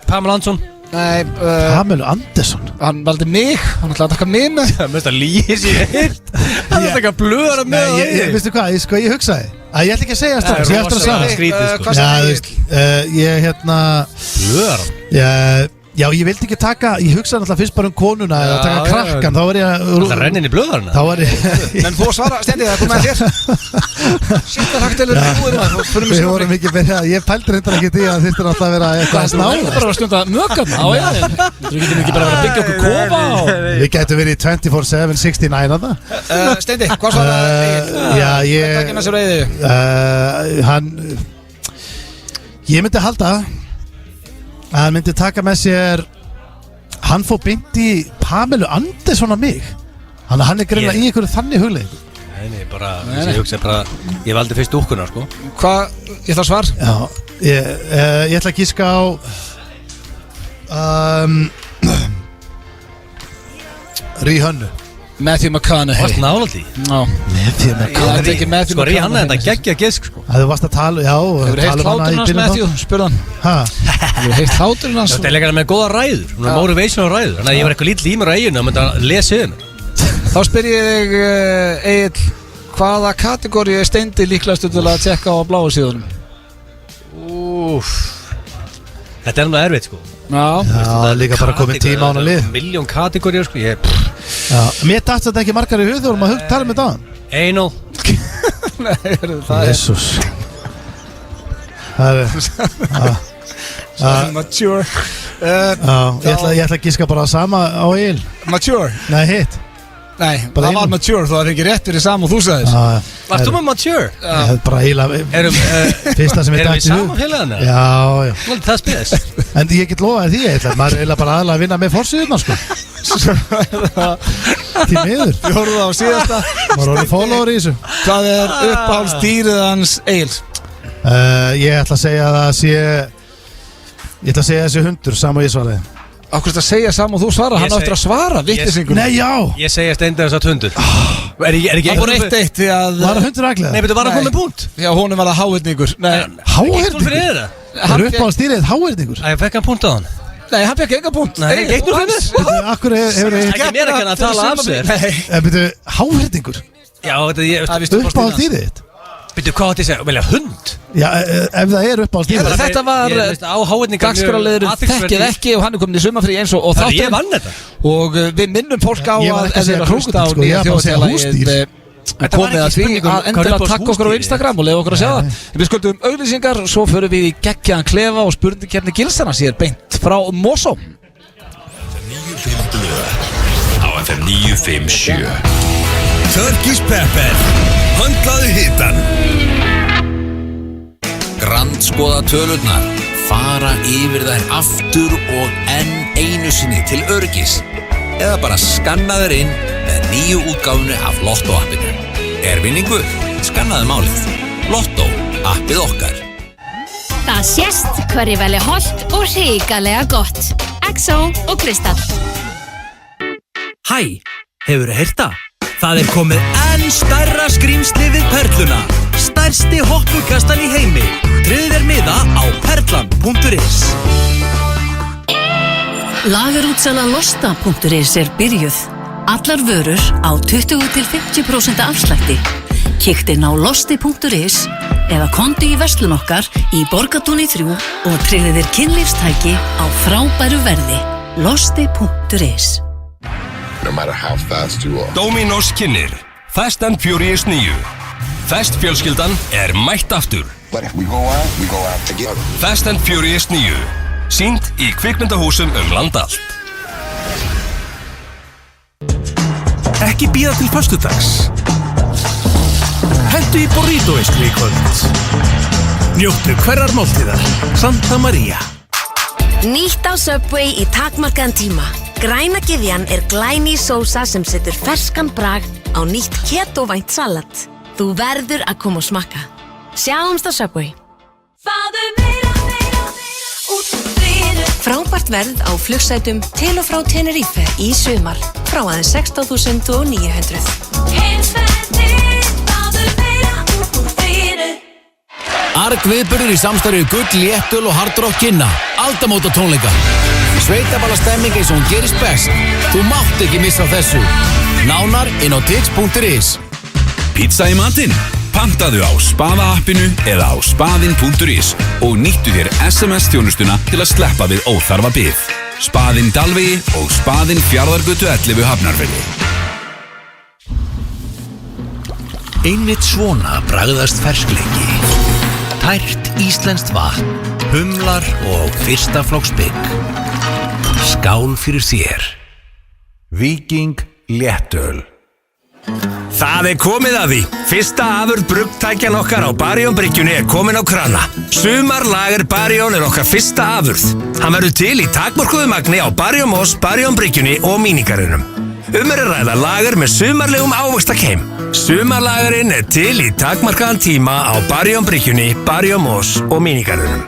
Pamela Andersson Nei, Pamela Andersson hann valdi mig, hann ætlaði að taka mig með Það mest að líði sér hitt Það er taka blöðara með Nei, veistu hvað, ég hugsaði ég ætla ekki að segja strax, ég eftir að svara Skrítið Já, þú veist, ég Blöðara Já, ég vildi ekki taka, ég hugsaði náttúrulega fyrst bara konuna eða taka krakkan, þá var ég Það rennin í blöðarna Þá var ég En þú svara, Steindi, það kom með þér Sýttar haktilur Við vorum ekki byrjað, ég pældi reyndar ekki því að þýttir alltaf að vera eitthvað Það er bara að stunda mögum á Þú getum ekki bara að byggja okkur kofa Við getum verið í 24/7, 69 að það Steindi, hvað svara Ég myndi halda hann myndi taka með sér hann fór beint í Pamelu Andersson á mig hann er greinlega í einhverju þannig hugleik Nei, bara, ég hugsa bara ég valdi fyrst dúkkuna, sko Hvað, ég þarf svar? Já, ég ætla að gíska á Rihanna Matthew McConaughey Varst nálægt í? Matthew McConaughey Sko, Rihanna er þetta geggja gisk, sko Þú varst að tala, já Hefur heilt hláturinn hans, Matthew, spurðan Hefur heilt hláturinn hans Þetta er leikar með góða ræður, hún er motivational ræður Þannig að ég var eitthvað lítið í mér á eiginu og myndi að lesa yfir Þá spyr ég þig, Egill hvaða kategóri er Steindi líklegast til að tjekka á bláu síðunum? Þetta er náttúrulega erfitt, sko Já, það er líka bara komið tíma án að lið Miljón kategóriur, sko Mér dætt þetta ekki margar í hug þegar maður tala með það Anal Jesus Það er Mature Ég ætla að gíska bara sama á Egil Mature? Nei, hitt Nei, það var mature, þú hafði ekki rétt fyrir sam og þú sagðis Varst þú með mature? Það er bara eiginlega fyrsta sem ég dætt í hug Erum við saman félagarna? Já Það spes En ég get lofaði því eitthvað maður er eiginlega bara aðalega að vinna með forsíðuna, sko Til miður Við horfum það á síðasta Maður orðið follower í þessu Hvað er uppáhaldsdýrið hans Egils? Ég ætla að segja að það sé Ég ætla að segja þessi hundur, sama og ég svaraði Akkur þetta segja saman og þú svara, hann á eftir að svara vittisingur. Nei, já. Ég segja Steindi þess að hundur. Er ekki það voru 1-1 því að var það hundur aglega? Nei, betur var að koma með punkt. Já, honum var það háhyrningur. Nei, háhyrningur? Það eru upp á stýrið háhyrningur. Ég fekk hann punkt á hann. Nei, hann fekk enga punkt. Nei, ekki eitt úr henni. Akkur hefur ekki mér ekki að tala af sér. Betur háhyrningur? Já, þetta ég upp á stýrið þitt. Býttu, hvað átti ég að segja? Velja hund? Já, ef það er upp á stíma. Þetta var dagskrárliðurinn þekkið ekki og hann er komin í sumafrí eins og þáttur. Ég vann þetta. Og við minnum fólk á að ef þeir að hlusta á nýja þjóðfélagið komið að því að endilega takk okkur á Instagram og lefa okkur að sjá það. Við skuldum auglýsingar, svo förum við í geggjaðan klefa og spurningkeppni Gilsana sér beint frá Mosó. Á FM 957 Turkish Pepper, höndlaðu hitan. Grandskoða tölurnar, fara yfir þær aftur og enn einu sinni til öryggis. Eða bara skanna þær inn með nýju útgáfunu af Lotto appinu. Er vinningur? Skannaðu málið. Lotto, appið okkar. Það sést hverju velja hollt og hrikalega gott. Exo og Kristall. Hæ, hefurðu heyrt það? Það er komið enn stærra skrýmsli við Perluna. Stærsti hoppukastan í heimi. Tryggðu þér miða á perlan.is. Lagerútsala losta.is er byrjuð. Allar vörur á 20-50% afslætti. Kíktu inn á losti.is eða komdu í verslun okkar í Borgartúni 3 og tryggðu þér kynlífstæki á frábæru verði. Losti.is. No matter how fast you are. Dominos kynnir Fast and Furious 9. Fast fjölskyldan mætt aftur. But if we go out together. Fast and Furious 9. Sýnt í kvikmyndahúsum land allt. Ekki bíða til föstudags. Hentu í burrito-veislu í kvöld. Njóttu hverrar máltíðar. Santa Maria. Nýtt á Subway í takmarkaðan tíma. Græna gyðjan glæný sósa sem setur ferskan bragð á nýtt ketóvænt salat. Þú verður að koma og smakka. Sjáumst á Subway. Frábært verð á flugsætum til og frá Tenerife í sumar. Frá aðeins 16.900. Arg-viðburður í samstarfi Gull, Léttöl og Hard Rock kynna aldamóta tónleika. Sveitaballastemming eins og hún gerist best. Þú mátt ekki missa þessu. Nánar inn á tix.is. Pizza í matinn? Pantaðu á Spaða-appinu eða á spaðin.is og nýttu þér SMS-þjónustuna til að sleppa við óþarfa bið. Spaðinn Dalvegi og Spaðinn Fjarðargötu 11 Hafnarfirði. Einmitt svona bragðast ferskleiki. Tært íslenskt vatn, humlar og fyrsta flokks bygg. Skál fyrir þér. Víking Léttöl. Það komið að því. Fyrsta afurð brugtækjan okkar á Barjón-bryggjunni komin á krana. Sumarlager Barjón okkar fyrsta afurð. Hann verður til í takmörkuðu magni á Barjón-Moss, Barjón-bryggjunni og mínigarðinum. Ræða lager með sumarlegum ávaxtakeim. Sumarlagerinn til í takmarkaðan tíma á Barjón-bryggjunni, Barjón-Moss og mínigarðinum.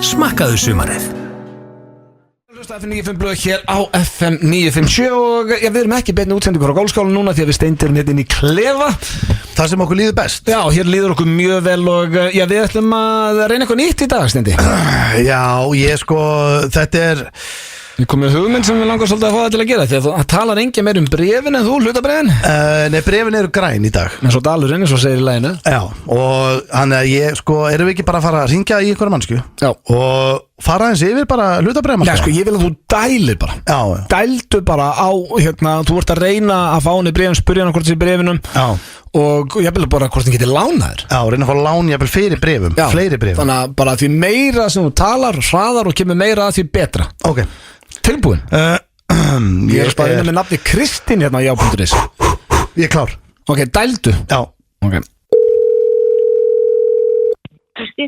Smakkaðu sumarið. FM 95 blöð hér á FM 957 og við erum ekki beinni útsendingur á Golfskálan núna því að við steindirum hérna inn í klefa. Það sem okkur líður best. Já, hér líður okkur mjög vel og við ætlum að reyna eitthvað nýtt í dag, Steindi. Já, þetta Við komum hugmynd sem við langar svolítið að fá það til að gera því að það talar engin meir brefin en þú, hlutabréfin. Nei, brefin græn í dag. En svo dalurinn, svo segir í laginu. Já, og hann erum við ekki bara að fara að hringja í einhverja mannsku? Já. Og fara eins yfir bara hlutabréfin? Já, ég vil að þú dælir bara. Já. Dældu bara á, þú ert að reyna að fá henni brefin, spurja hann hvort þessi brefinum. Já. Og ég vil bara hvort þið getur lánaður. Já, reyna að fá lán ég vil fyrir brefum, fleiri brefum. Þannig að bara því meira sem þú talar, hraðar og kemur meira að því betra. Ok. Tilbúin? Ég að spara inn með nafni Kristín hérna á já.is. Ég klár. Ok, dældu. Já. Ok.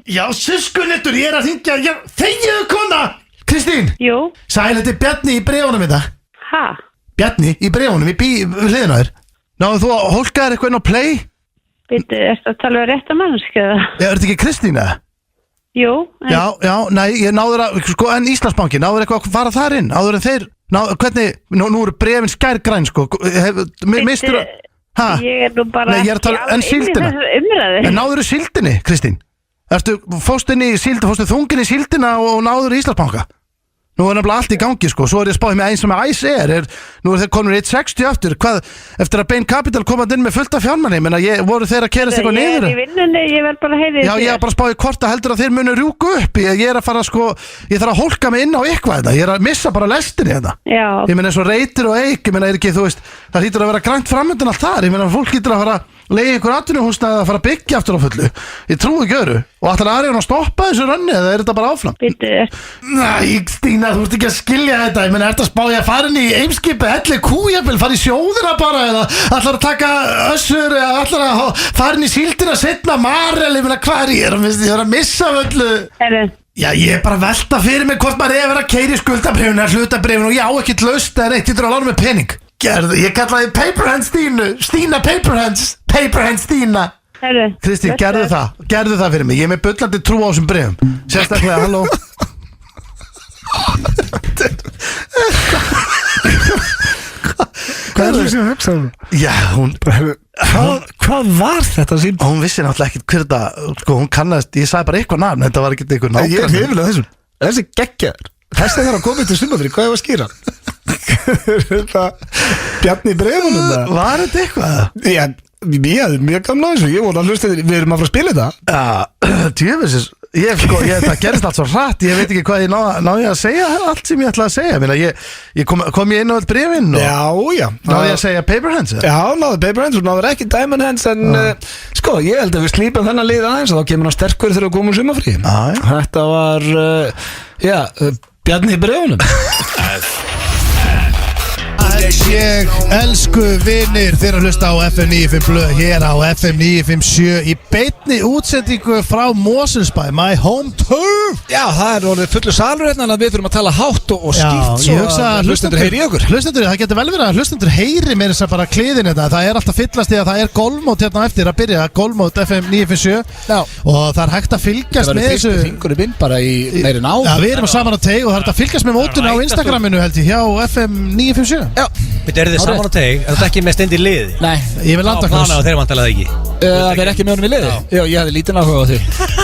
Já, syskunettur, ég að hringja. Þegiðu kona! Kristín? Jú. Sæl, þetta Bjarni í brefunum þetta. Ha? Bjarni í brefunum, ég bý hliðina þér. Náðu þú að hólka þér eitthvað inn á play? Býttu, ertu að tala um rétta mannskja? Er þetta ekki Kristín eða? Jú. Já, nei, ég náður að, en Íslandsbanki, náður eitthvað að fara þar inn, áður en þeir, hvernig, nú eru brefin skærgræn, mistur að, ég nú bara nei, ég að tala, en síldina, en náður síldinni, Kristín, fórstu þungin í síldina og náður Íslandsbanka, nú nefnilega allt í gangi, svo ég að spáði með eins sem að æs nú þeir komin 1.60 aftur, hvað, eftir að Bain Capital komað inn með fullt af fjármanni, voru þeir að kerast eitthvað niður? Ég í vinnunni, ég verð bara að heyri Já, ég bara spáði hvort að heldur að þeir munu rjúku upp, ég að fara ég þarf að hólka mig inn á eitthvað þetta, ég að missa bara lestinni þetta. Já. Ég eins og Reytir og Eik, ekki, þú veist, það hlýtur að vera grænt framöndan allt þar, fólk hlýtur að fara leiði ykkur atvinnuhúsnæði að fara að byggja aftur á fullu. Ég trúi ekki öru. Og ætlar Arion að stoppa þessu rönni eða þetta bara áfram? Næ, Stína, þú ert ekki að skilja þetta. Ég ert að spá ég að fara inn í Eimskipi, helli kújafil, fara í sjóðina bara eða ætlar að taka össur eða ætlar að fara inn í síldina, setna marel, hvað ég er að missa öllu. Já, ég bara velta fyrir mig hvort maður verið að keyra í skuldabrifinu eða hlutabrifinu og ég á ekkert laust eða neitt, ég þurfa að lána mig pening. Ég kallaði Paperhand Stínu, Stína Paperhand Stína. Kristín, gerðu það fyrir mig, ég með bullandi trú á þessum brefum. Sérstaklega, halló. Hvað er það sem hugsaðum? Já, hvað var þetta sín? Hún vissi náttúrulega ekkert hver þetta, hún kannast, ég sagði bara eitthvað nafn, þetta var ekkert eitthvað nákvæmlega. Ég hefði þessum, þessi geggjar, þessi þegar að koma til Sunnmóðri, hvað ég var að skýra? Þetta Bjarni í brefunum það? Var þetta eitthvað? Já, mjög gamla þessu, ég voru að hlusta við erum að fara að spila þetta. Já, tjöfisins það gerist allt svo hratt, ég veit ekki hvað ég náði að segja allt sem ég ætlaði að segja. Ég kom ég inn á all bréfin og já. Náði ég að segja paper hands? Já, náðu paper hands og náður ekki diamond hands en ég held að við slípum þennan lið aðeins og þá kemur hann sterkur þegar við komum sumafrí. Þetta var, Bjarni í bréfunum. Ég elsku vinir þeir að hlusta á FM 95 blöð hér á FM 957 í beinni útsendingu frá Mosfellsbæ, my home turf. Já, það er orðið fullur salur hérna en við þurfum að tala hátt og skýrt svo að hlustendur heyri í okkur. Hlustendur, það getur vel verið að hlustendur heyri með þess að bara kliðin þetta. Það er alltaf fyllast í að það er golfmót hérna eftir að byrja, golfmót FM 957 og það er hægt að fylgjast með þessu. Það verður fyrstu fingurinn bara í meirinn á. Já, við erum saman á teig og það er hægt að fylgjast með mótuna á Instagraminu held ég hjá FM 957. Já. Þetta eru þið saman á teig, er þetta ekki með steindi liði? Nei, ég vil landa plana og þeir vantalega ekki. Það verður ekki með honum í liði? Já, ég hefði lítinn áhuga á því.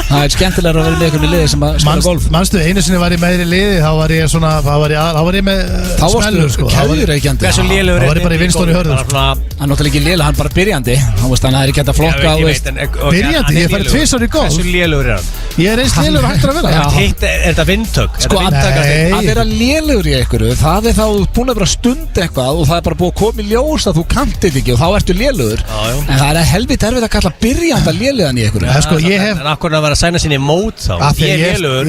Það er skemmtilega að vera með einhvern í liði sem að spila golf. Manstu, einu sinni var ég með í liði, þá var ég svona, þá var ég með smellur sko. Keðjureikjandi. Hversu lélegur þá var ég bara í Winston í hörður. Hann er náttúrulega ekki lélegur, hann bara byrjandi. Hann er ekki hægt að flokka. Byrjandi, ég farið 2 ári í golf. Hversu lélegur er hann? Ég er eins lélegur hægt að vera. Er þetta vindtök? Sko, að vera lélegur í einhverju, það er þá búin að vera stund eitthvað og það er bara búið að koma í ljós að þú kannt þetta ekki og þá ertu lélegur. En það er helvit erfitt að kalla byrjanda lélegan í einhverju. En akkur að vera að sæna sinni í mót þá. Ég er lélegur,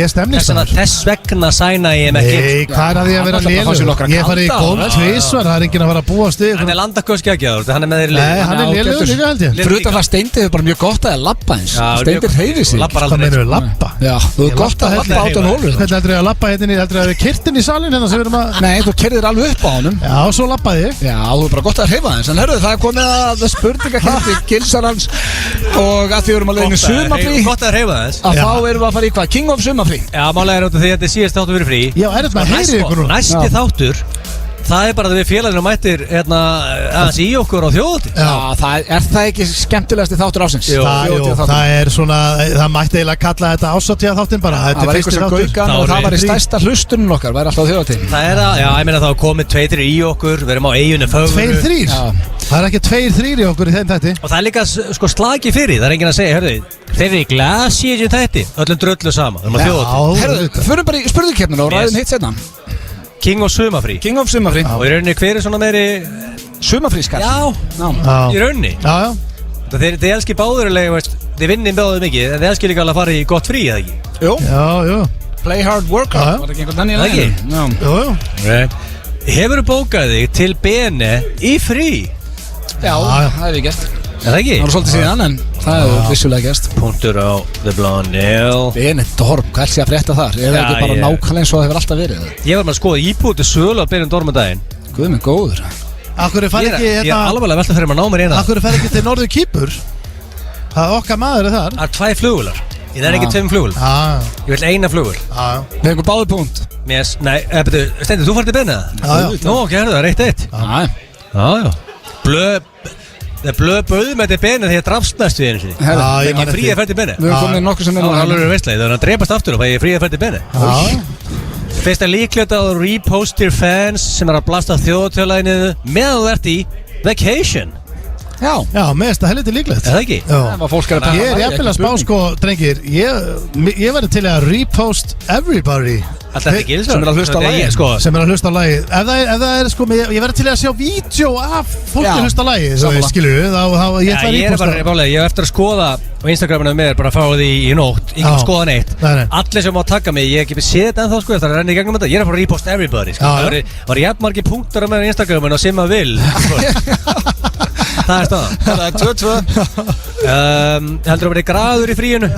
þess vegna sæna ég ekki. Nei, hvað er að ég að vera lélegur? Ég farið í golf 2 ári, það er enginn að vera að búa stið. Hann er landakosskjagjað, hann er með þeirri lið. Nei, hann er lélegur líka held ég. Fyrir það Steindi hefur bara mjög gott að labba eins. Steindi hreyfir sig. Hvað meinarðu labba? Já, þú er gott að labba át á hólur. Hvernig heldur ég að labba hérna, heldur ég að við kyrtin í salin hérna sem við erum að... Nei, þú kyrðir alveg upp á honum. Já, svo labbaði ég. Já, þú er bara gott að hreyfa þess. En hörðu, það er komið að spurningakeppni Gilsarans og að því við erum að leiðinu sumafrí. Gott að hreyfa þess. Að þá erum við að fara í hvað? King of sumafrí. Já, málega er út af því að þetta er síðast þáttur fyrir frí. Já, er þetta að heyri ykkur nú? Næsti þáttur það er bara að við félagarnir mættir aðeins í okkur á þjóðhátíð. Já, er það ekki skemmtilegasti þáttur ásins? Það er svona, það mætti eiginlega kalla þetta ásáttíðaþáttinn bara. Það var einhver sem gaukan og það var í stærsta hlustunum okkar, væri alltaf á þjóðhátíð. Það er að, já, ég meina þá komið 2-3 í okkur, við erum á eyjunni Fögru. 2-3? Það er ekki 2-3 í okkur í þeim þætti. Og það er líka sko slagi fyrir, það er enginn að segja, hörðu, þeir eru í glasi í þætti, öllum dröllu sama, við erum á þjóðhátíð. Herðu, förum bara í spurningakeppnina og ræðum hitt seinna. King of sumafrí. King of sumafrí. Og í rauninni hver er svona meiri sumafrískar? Já. Í rauninni. Já. Þið elskir báðurlega, veist, þið vinnir báður mikið, en þið elskir líka alveg að fara í gott frí, eða ekki? Jú. Já. Play hard, work hard. Var það ekki einhvern veginn í leginu? Jú. Hefur þú bókað þig til Bene í frí? Já, það hef ég gert. Er það ekki? Það var svolítið síðan en það hefur vissulega gert. Punktur á The Blondel. Bene Dorm, hvað er það að frétta þar? Er það ekki bara nákvæmlega eins og það hefur alltaf verið? Ég var með að skoða íbúið til sölu á Bene Dorm daginn. Guð minn góður. Akkur fer ekki Ég er alvarlega veltað fyrir að ná mér eina. Akkur fer ekki til Norður Kýpur? Það okkar maður þar. Það er 2 flugvélar. Ég er ekki 2 flugvél. Ég vil eina flugvél. Við hefum báðið punkt. Nei, betur, Steindi, þú farið til Bene? Nú, ok, það er 1-1. Það er blöð bauð með þetta Bene þegar ég drafst næstu í einu sinni. Það er ekki frí að ferð til Bene. Við höfum komið nokkuð sem það er alveg veistlega, það er að drepast aftur og það er frí að ferð til Bene. Fyrst er líklegt að þú repostir fans sem er að blasta þjóðtjóðlæginu meðan þú ert í vacation. Já, með þetta helviti líklegt. Er það ekki? Ég er jafnvel að spá sko, drengir, ég verði til að repost everybody sem er að hlusta á lagið. Sem er að hlusta á lagið. Ef það er sko, ég verði til að sjá vídeo af fólki að hlusta á lagið, skilur við, þá ég ætla að reposta. Ég hef eftir að skoða á Instagraminu með mér, bara að fá því í nótt, ekki að skoða neitt. Allir sem má taka mig, ég hef ekki séð þetta ennþá sko, það er renni í gegnum þetta. Ég er að fara að repost everybody, það var jafnmargir punktar á með Instagraminu og sem að vil. Það er staðan. Það er 2-2. Heldur að verði graður í fríinu?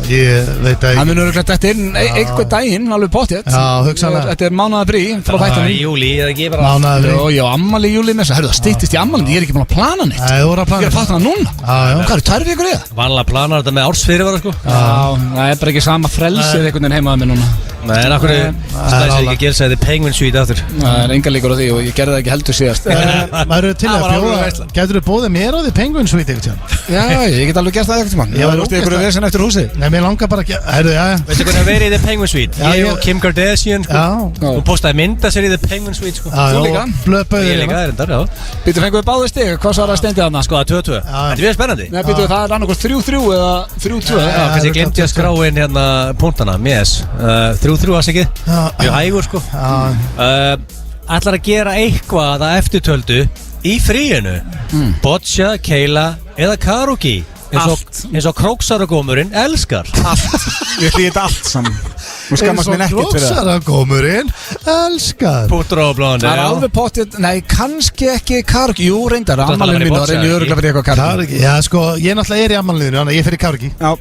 Ég veit að það munur örugglega detta inn einhver daginn, alveg pottþétt. Já, hugsanlega. Þetta er mánaðarfrí frá þættinum. Í júli, eða ekki bara mánaðarfrí. Já, ammali í júli með þess að það styttist í ammali. Ég er ekki búin að plana neitt. Nei, þú voru að plana. Ég er að fatta það núna. Hvað eru 2 vikur í það? Vanlega planar þetta með ársfyrirvara sko. Já, það er bara ekki sama frelsið einhvern veginn heimaði mér núna. Nei, en akkur stæðis ekki að gilsa The Penguin Suite aftur. Það enga líkur á því og ég gerði það ekki heldur síðast. Maður eru til að bjóða. Gætur þú bóðið mér á The Penguin Suite eitthvað? Já, ég get alveg gert það eitthvað. Ég var ykkur að vesen eftir húsi. Nei, mér langar bara ekki. Veistu hvernig að vera í The Penguin Suite? Ég og Kim Kardashian, hún postaði mynda sér í The Penguin Suite, Þú líka? Ég líka, reyndar, já. Býtu, fengum við báðið stig? Hvað svaraði Steindi þarna? Sko, 2-2. Þetta er spennandi. Nei, býtu, það er annað 3-3 eða 3-2. Já, kannski ég glemti að skrá inn hérna punktana, yes. 3-3 var ekki. Mjög hægur, sko. Ætlar að gera eitthvað að eftirtöldu í fríinu. Boccia, keila eða karaoke. Eins og króksaragómurinn elskar. Allt. Ég hlýði þetta allt saman. Nú skammast mér nekkert fyrir það. Króksaragómurinn elskar. Pútur á blóðinu. Það er alveg pottið, nei, kannski ekki karaoke. Jú, reyndar, ammálinu mínu og reynir öruglega fyrir eitthvað karaoke. Já, sko, ég náttúrulega er í ammálinu, þannig að ég fer í karaoke. Já.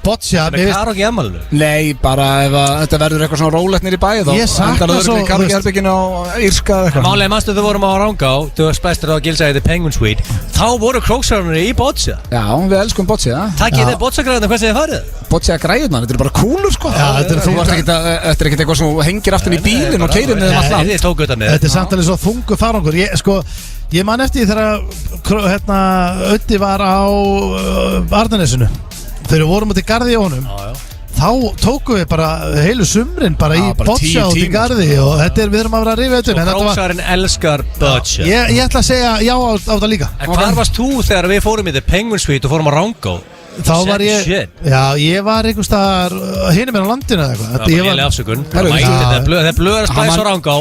Boccia. Það er karaoke í ammálinu? Nei, bara ef þetta verður eitthvað svona rólegt nýr í bæði þá endar öðruglega í karaoke-herbygginu á Írska eða eitthvað. Málega, mannstu þú vorum á Rangá, þú varst bestur á að gilsa í The Penguin Suite. Þá voru króksararnir í Boccia. Já, við elskum Boccia. Takkið þið Boccia-græðuna, hvað segir þið farið? Boccia-græðuna, þetta er bara kúlur sko. Já, þetta er ekkert eitthvað sem hengir aftur í bílinn og keirir með allt land. Þetta er samt alveg svo þungu farangur. Ég man eftir þegar Öddi var á Arnanesinu. Þegar við vorum út í garði í honum. Þá tókum við bara heilu sumrin bara í Boccia út í garði og við erum að vera að rifja þetta. Svo króksarinn elskar Boccia. Ég ætla að segja já á það líka. En hvað varst þú þegar við fórum í The Penguin Suite og fórum á Rangá? Þá var ég var einhvers staðar hinum með á landinu eða eitthvað. Það var eiginlega afsökun. Það er blöð að splæsa á Rangá.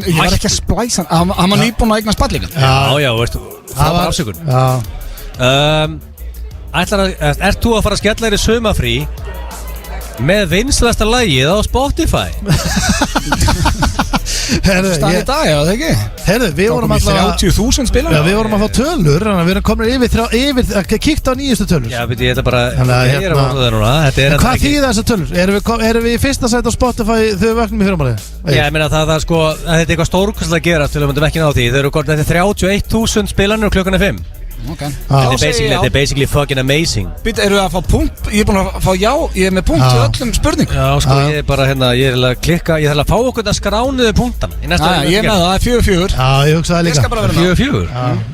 Ég var ekki að splæsa hann var nýbúinn að eignast badlingar. Já, veist, það var afsökun. Ert þú að fara að skella þér í sumafrí með vinslasta lagið á Spotify? Stað í dag, já, það ekki? Herðu, við vorum alltaf 30.000 spilar. Já, við vorum að fá tölur, þannig að við erum komin yfir kíkt á nýjustu tölur. Já, veit ég, þetta bara, ég er að vonda það núna. Hvað þýðir þessar tölur? Erum við í fyrsta sæti á Spotify þegar við vöknum í fyrramálið? Já, ég meina það sko, þetta er eitthvað stórkvæmslega að gera til að myndum ekki ná því. Þetta er 31.000 spilanir og klukkan er 5. Þetta er basically fucking amazing. Býta, eru við að fá punkt? Ég er búin að fá já, ég er með punkt í öllum spurningum. Já, sko, ég er bara ég er að klikka, ég þarf að fá okkur að skránuðu punktana. Ég er með það, það er 4-4. Já, ég hugsa það líka. Ég skal bara vera með 4-4?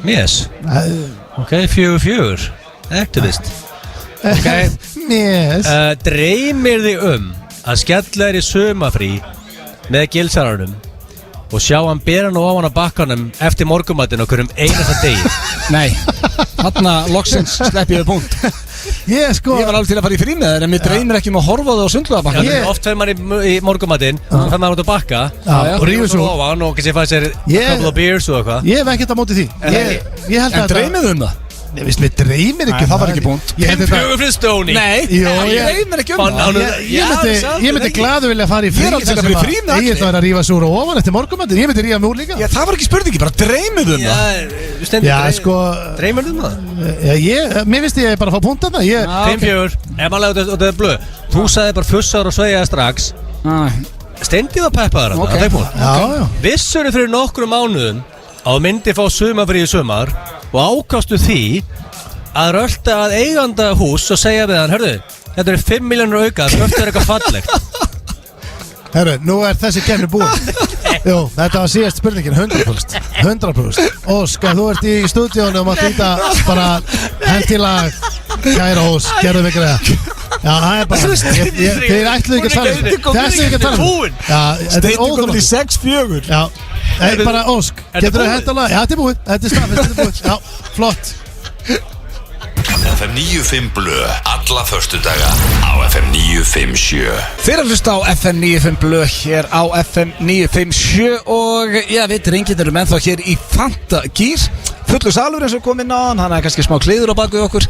Yes. Ok, 4-4. Activist. Ok. Yes. Dreymir þig að skella þér í sumafrí með gilsararnum og sjá hann bera nú á hann á bakkanum eftir morgumatinn okkur einasta degi? Nei, þarna loksins slepp ég punkt. Ég var alveg til að fara í frí með þér en mér dreymir ekki að horfa það á Sundlaugarbakkanum. Oft fer maður í morgumatinn og fer maður út á bakka og rífur svo á hann og kannski fæði sér a couple of beers og eitthvað. Ég hef ekkert á móti því. En dreymið það? Nei, veist, mér dreymir ekki. Það var ekki punkt. 5-4 fyrir Stóni. Nei, ég dreymir ekki það. Ég myndi glaðu vilja fara í frí. Ég ætla að rífa súr og ofan eftir morgumatinn. Ég myndi rífa mig úr líka. Það var ekki spurningi, bara dreymið það. Já, sko. Dreymir það? Mér finnst ég bara að fá punkt að það. 5-4, ef maður lega út af blöð. Þú sagði bara fussar og sveigaði strax. Steindi var peppaður að það. Vissur fyrir nokkrum mánuðum að myndi fá sumafrí í sumar og ákastu því að rölda að eiganda hús og segja við hann, hörðu, þetta er 5 milljónur auka, þetta er eitthvað fallegt. Herru, nú er þessi kemni búin. Jú, þetta var síðast spurningin, 100%. Óskar, þú ert í stúdíónu og mátt íta bara hendilag, kæra hús, gerðu mig greiða. Já, það er bara, þeir ætluðu ekki að tala. Þessi ekki að tala. Steindi komið í 6-4. Já. Nei, bara Ósk, getur þau hent á lag? Já, þetta er búið, þetta er stafn, þetta er búið. Já, flott. FM 95 Blö, alla föstudaga á FM 957. Þeir að hlusta á FM 95 Blö hér á FM 957 og við reyngir erum ennþá hér í Fantagýr. Fullur salur eins og kom inn á hann, hann er kannski smá kliður á baku okkur.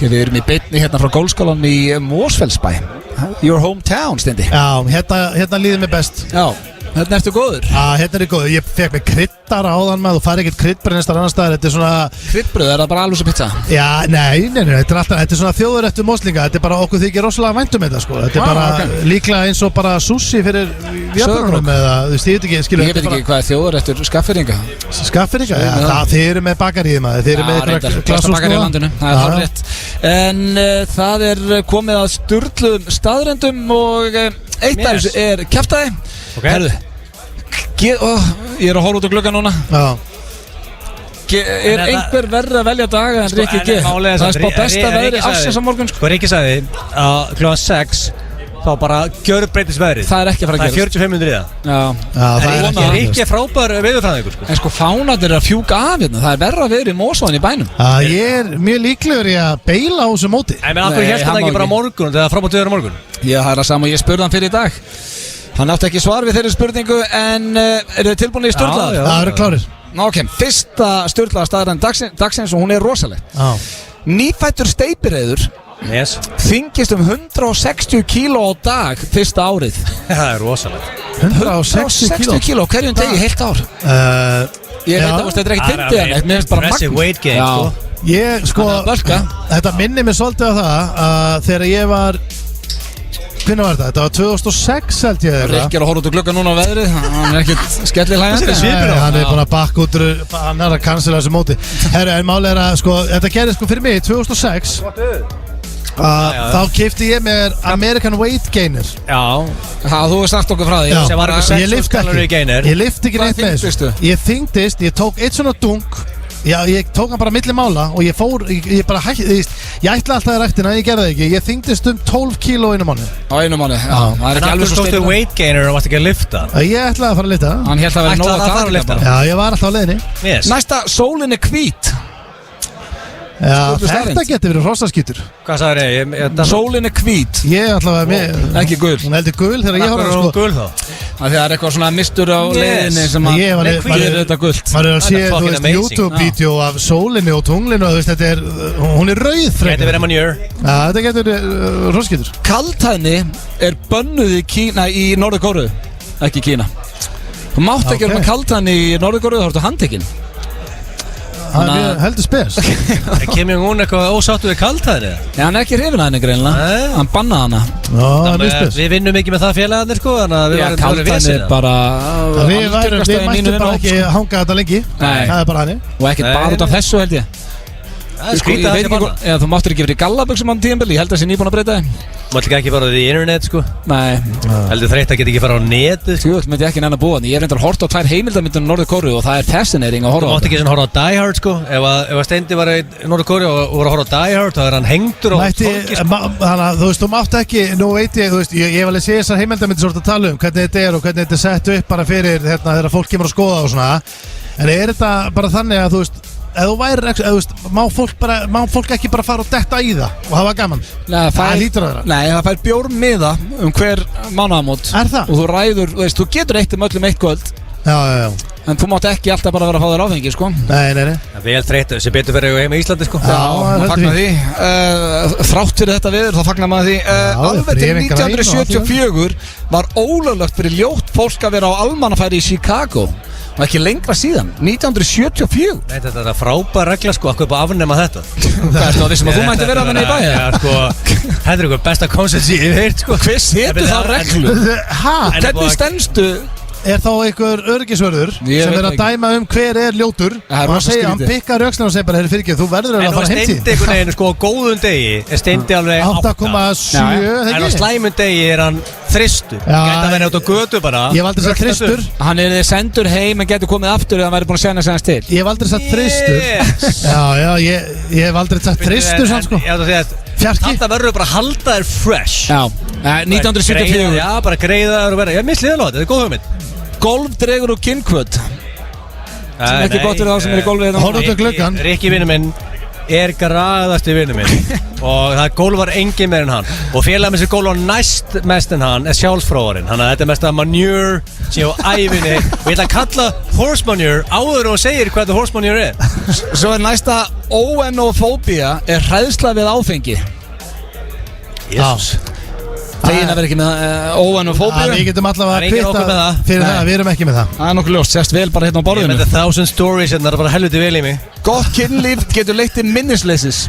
Því við erum í beinni hérna frá Golfskólanum í Mosfellsbæ. Your hometown, Steindi. Já, hérna líður mér best. Já. Hérna ertu góður? Já, hérna er ég góður. Ég fekk mig kryddar áðan með. Þú fær ekkert kryddbröð einstar annar staðar. Þetta er svona... Kryddbröð, er það bara alveg sem pizza? Já, nei, þetta er svona þjóðuréttur moslinga. Þetta er bara okkur þykir rosalega væntum þetta, sko. Þetta er bara líklega eins og bara sushi fyrir Japanum eða, þú veist, ég veit ekki, skilur. Ég veit ekki hvað er þjóðuréttur Skagfirðinga. Skagfirðinga? Já, þeir eru með bakaríð, maður. Þeir eru með eitthvað bakaríð í landinu. Það er hárrétt. En það er komið að sturluðum staðrendum og eitt af þessu er kjaftaði. Herðu, ég að horfa út á glugga núna. Er einhver verður að velja daga en Rikki G? Það er spá besta veðri afsins á morgun sko. Rikki sagði að klukkan 6 þá bara gjörbreytist veðrið. Það er ekki að fara að gerast. Það er 45 minútur í það. Það er ekki frábær veðurfræðingur sko. En sko fánarnir er að fjúka af hérna. Það er verra veður í Mosvaðin í bænum. Ég er mjög líklegur í að beila á þessu móti. En af hverju helst hann ekki bara morgun þegar frábært veður á morgun? Já, það er það sama og ég spurði hann fyrir í dag. Hann átti ekki svar við þeirri spurningu en eru þið tilbúinir í sturlaðar? Já, það eru klárir. Ok, fyrsta sturlaða staðræðan dagsins og hún er rosaleg. Nýfættur steypireyður þyngist 160 kíló á dag fyrsta árið. Það er rosaleg. 160 kíló hverjum degi heilt ár. Ég veit að þetta er ekki fyndið en mér finnst bara magn weight gain sko. Ég sko, þetta minnir mér svolítið á það að þegar ég var hvernig var þetta? Þetta var 2006 held ég. Rikki er að horfa út á glugga núna á veðrið. Hann er ekkert skellihlægjandi. Hann er bara bakk út hann er að cancela þessu móti. Herru, en málið er að sko, þetta gerði sko fyrir mig 2006 þá keypti ég mér American Weight Gainer. Já, þú hefur sagt okkur frá því. Ég lyfti ekki neitt með þessu. Ég þyngdist, ég tók eitt svona dunk. Já, ég tók hann bara milli mála og ég fór, ég bara hætti, ég ætla alltaf í ræktina en ég gerði það ekki. Ég þyngdist 12 kíló einu mánu. Á einu mánu, já. Það er ekki alveg svo stóðstu weight gainer og varst ekki að lyfta? Ég ætlaði að fara að lyfta. Hann hélt að vera nóg að taka bara. Já, ég var alltaf á leiðinni. Næsta, sólin er hvít. Já, þetta getur verið hrossaskítur. Hvað sagði ég? Sólin er hvít. Ég ætlaði með ekki gul. Hún heldur gul þegar ég horfði sko. Gul þá? Það er eitthvað svona mistur á leiðinni sem að gerir þetta gult. Maður er að sé, þú veist, YouTube-vídeó af sólinni og tunglinu og þú veist, þetta er, hún er rauð frekar. Þetta verið manjör. Já, þetta getur verið hrossaskítur. Kaldhæðni er bönnuð í Norður-Kóreu, ekki Kína. Þú mátt ekki vera með kaldhæðni í Norður-Kóreu, þá ertu handtekinn. Það er heldur spes. Kemur hún eitthvað ósáttu við kaldhæðni? Já, hann er ekki hrifin að henni greinlega. Hann bannaði hana. Já, það er spes. Við vinnum ekki með það félagarnir sko. Já, kaldhæðni er bara Við mættum bara ekki hanga þetta lengi. Það er bara hannig. Og ekkert bara út af þessu held ég. Þú máttur ekki verið í gallabuxum á tímabili. Ég held að það sé nýbúin að breyta þeim. Þú mátt ekki fara á því internet sko. Nei. Heldur þreytt að geta ekki fara á netið. Skjótt myndi ég ekki nennan að búa. Ég er reyndar að horta á 2 heimildarmyndir á Norður-Kóreu og það er fascinating að horfa á. Þú mátt ekki svona horfa á Die Hard sko. Ef Steindi var í Norður-Kóreu og var að horfa á Die Hard þá er hann hengdur og þannig að þú veist, þú mátt ekki, nú veit ég, þú veist, ég hef alveg séð þessar heimildarmyndir svolítið að tala hvernig þetta er og hvernig þetta er sett upp bara fyrir þegar fólk kemur að skoða og svona. En er þetta bara þannig að þú veist ef þú væri, má fólk ekki bara fara og detta í það og hafa gaman? Það lítur að vera. Nei, það fær bjórmiða hver mánaðamót. Er það? Og þú ræður, þú getur eitt öllum eitt kvöld. Já. En þú mátt ekki alltaf bara vera að fá þér áfengi, sko. Nei. Það er vel þreytt, sem betur fyrir heima í Íslandi, sko. Já, maður fagnar því. Þrátt fyrir þetta veður, þá fagnar maður því. Alveg til 1974 var ólöglegt fyrir ljótt fólk að vera á almannafæri í Chicago. Og ekki lengra síðan, 1974. Nei, þetta er frábær regla sko, akkur bara afnema þetta. Hvað er það vissum að þú mætti vera að vinna í bæja? Já, sko, þetta er eitthvað besta koncept sem ég heirt sko. Hver setur þá reglu? Hvernig stendstu? Er þá einhver öryggisvörður sem er að dæma hver er ljótur og hann pikkar rökslega og segir bara, fyrir ekki, þú verður að fara heim til. En Steindi einhvern veginn, sko, á góðum degi er Steindi alveg 8,7, en á slæmum degi er hann þristur. Gæti að vera út á götu bara. Ég hef aldrei sagt þristur. Hann er sendur heim en getur komið aftur eða hann væri búin að sena til. Ég hef aldrei sagt þristur. Já, ég hef aldrei sagt þristur sann, sko. Þetta verður bara að halda þér fresh. Já, 1974. Já, bara greiða þér og vera. Ég misliði alveg, þetta er góð hugmynd. Golf dregur úr kynnkvöt. Sem ekki gott fyrir þá sem er í golfi. Horfðu út á gluggann. Rikki vinnu minn er graðasti vinnu minn. Og það golfar engin meir en hann. Og félagið með sér golfar næst mest en hann er sjálfsfróðarinn. Þannig að þetta er mest að manure sé á ævinni. Og ég ætla að kalla horse manure áður og segir hvað þetta horse manure er. Svo er næsta óenofóbía er hræðsla við áfengi. Jesus. Þegin að vera ekki með óenofóbíu. Við getum allavega að kvita fyrir það, við erum ekki með það. Það er nokkuð ljóst, sérst vel bara hérna á borðinu. Ég með 1000 stories hérna, það er bara helviti vel í mig. Gott kynlíf getur leitt til minnisleysis.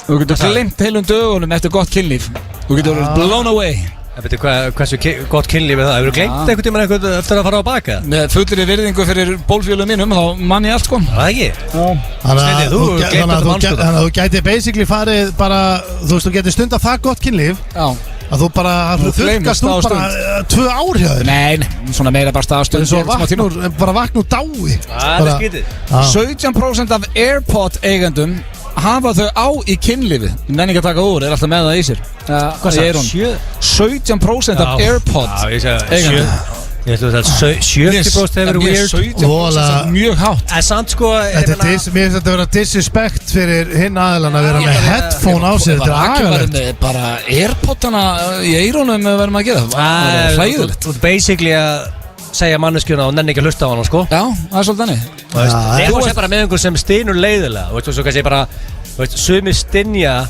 Þú getur glemt heilum dögunum eftir gott kynlíf. Þú getur blown away. Hversu gott kynlíf er það? Hefur þú glemt einhvern tímann eitthvað eftir að fara á baka? Með fullri virðingu fyrir bólfjölum mínum, þá mann ég allt sko. Það ekki? Þannig að þú gæti basically farið bara, þú veist, þú gæti stundað það gott kynlíf Að þú bara þurrkast út bara 2 ár hjá þér. Nei, svona meira bara staðastund. Svo vakna úr dái. Það er skítið. 17% af AirPod eigendum hafa þau á í kynlífi. Nenni ekki að taka úr, alltaf með það í sér. Hvað sagði? 17% af AirPod eigendum. Ég ætla að það 70% hefur verið weird. 17% mjög hátt. En samt sko mér finnst þetta að vera disrespect fyrir hinn aðelan að vera með headphone á sér. Þetta er agalegt. Bara AirPodana í eirónum verðum að gera. Það er hræðilegt. Þú ert basically að segja manneskjuna og nenni ekki að hlusta á hana sko. Já, það er svolítið þannig. Þú ert bara með einhver sem stynur leiðilega. Þú veist, svo kannski bara sumir stynja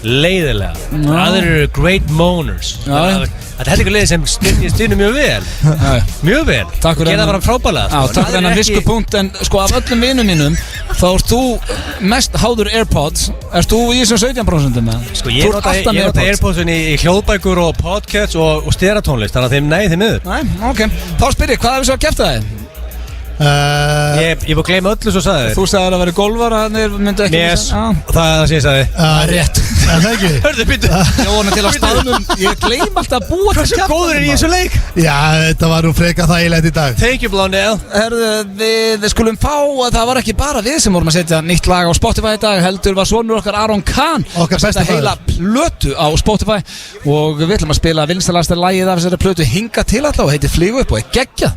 leiðilega. Aðrir eru great moaners. Þetta er eitthvað leið sem stynur mjög vel. Mjög vel. Takk fyrir það bara frábælega. Já, takk fyrir þennan viskupunkt. En sko af öllum vinum mínum þá ert þú mest háður AirPods. Erst þú í þessum 17% með? Sko ég nota AirPodsin í hljóðbækur og podcasts og steratónlist. Þannig að þeim miður. Nei, ok. Þá spyr ég, hvað hefur svo að kæfta þig? Ég búið að gleyma öllu svo sagði Þú sagði að vera golvar myndi ekki Yes, það er það sem ég sagði Rétt Er það ekki? Hörðu, býttu Ég vona til að staðnum Ég gleym alltaf að búa til Hversu góður er í þessu leik? Já, þetta var nú freka þægilegt í dag Thank you, Blondell Herðu, við skulum fá að það var ekki bara við sem vorum að setja nýtt lag á Spotify í dag Heldur var sonur okkar Aron Kahn Okkar besta heila plötu á Spotify Og við ætlum að spila vinsælasta lagið af þessari plötu Hinga til alla og heitir Flýgu upp og er geggjað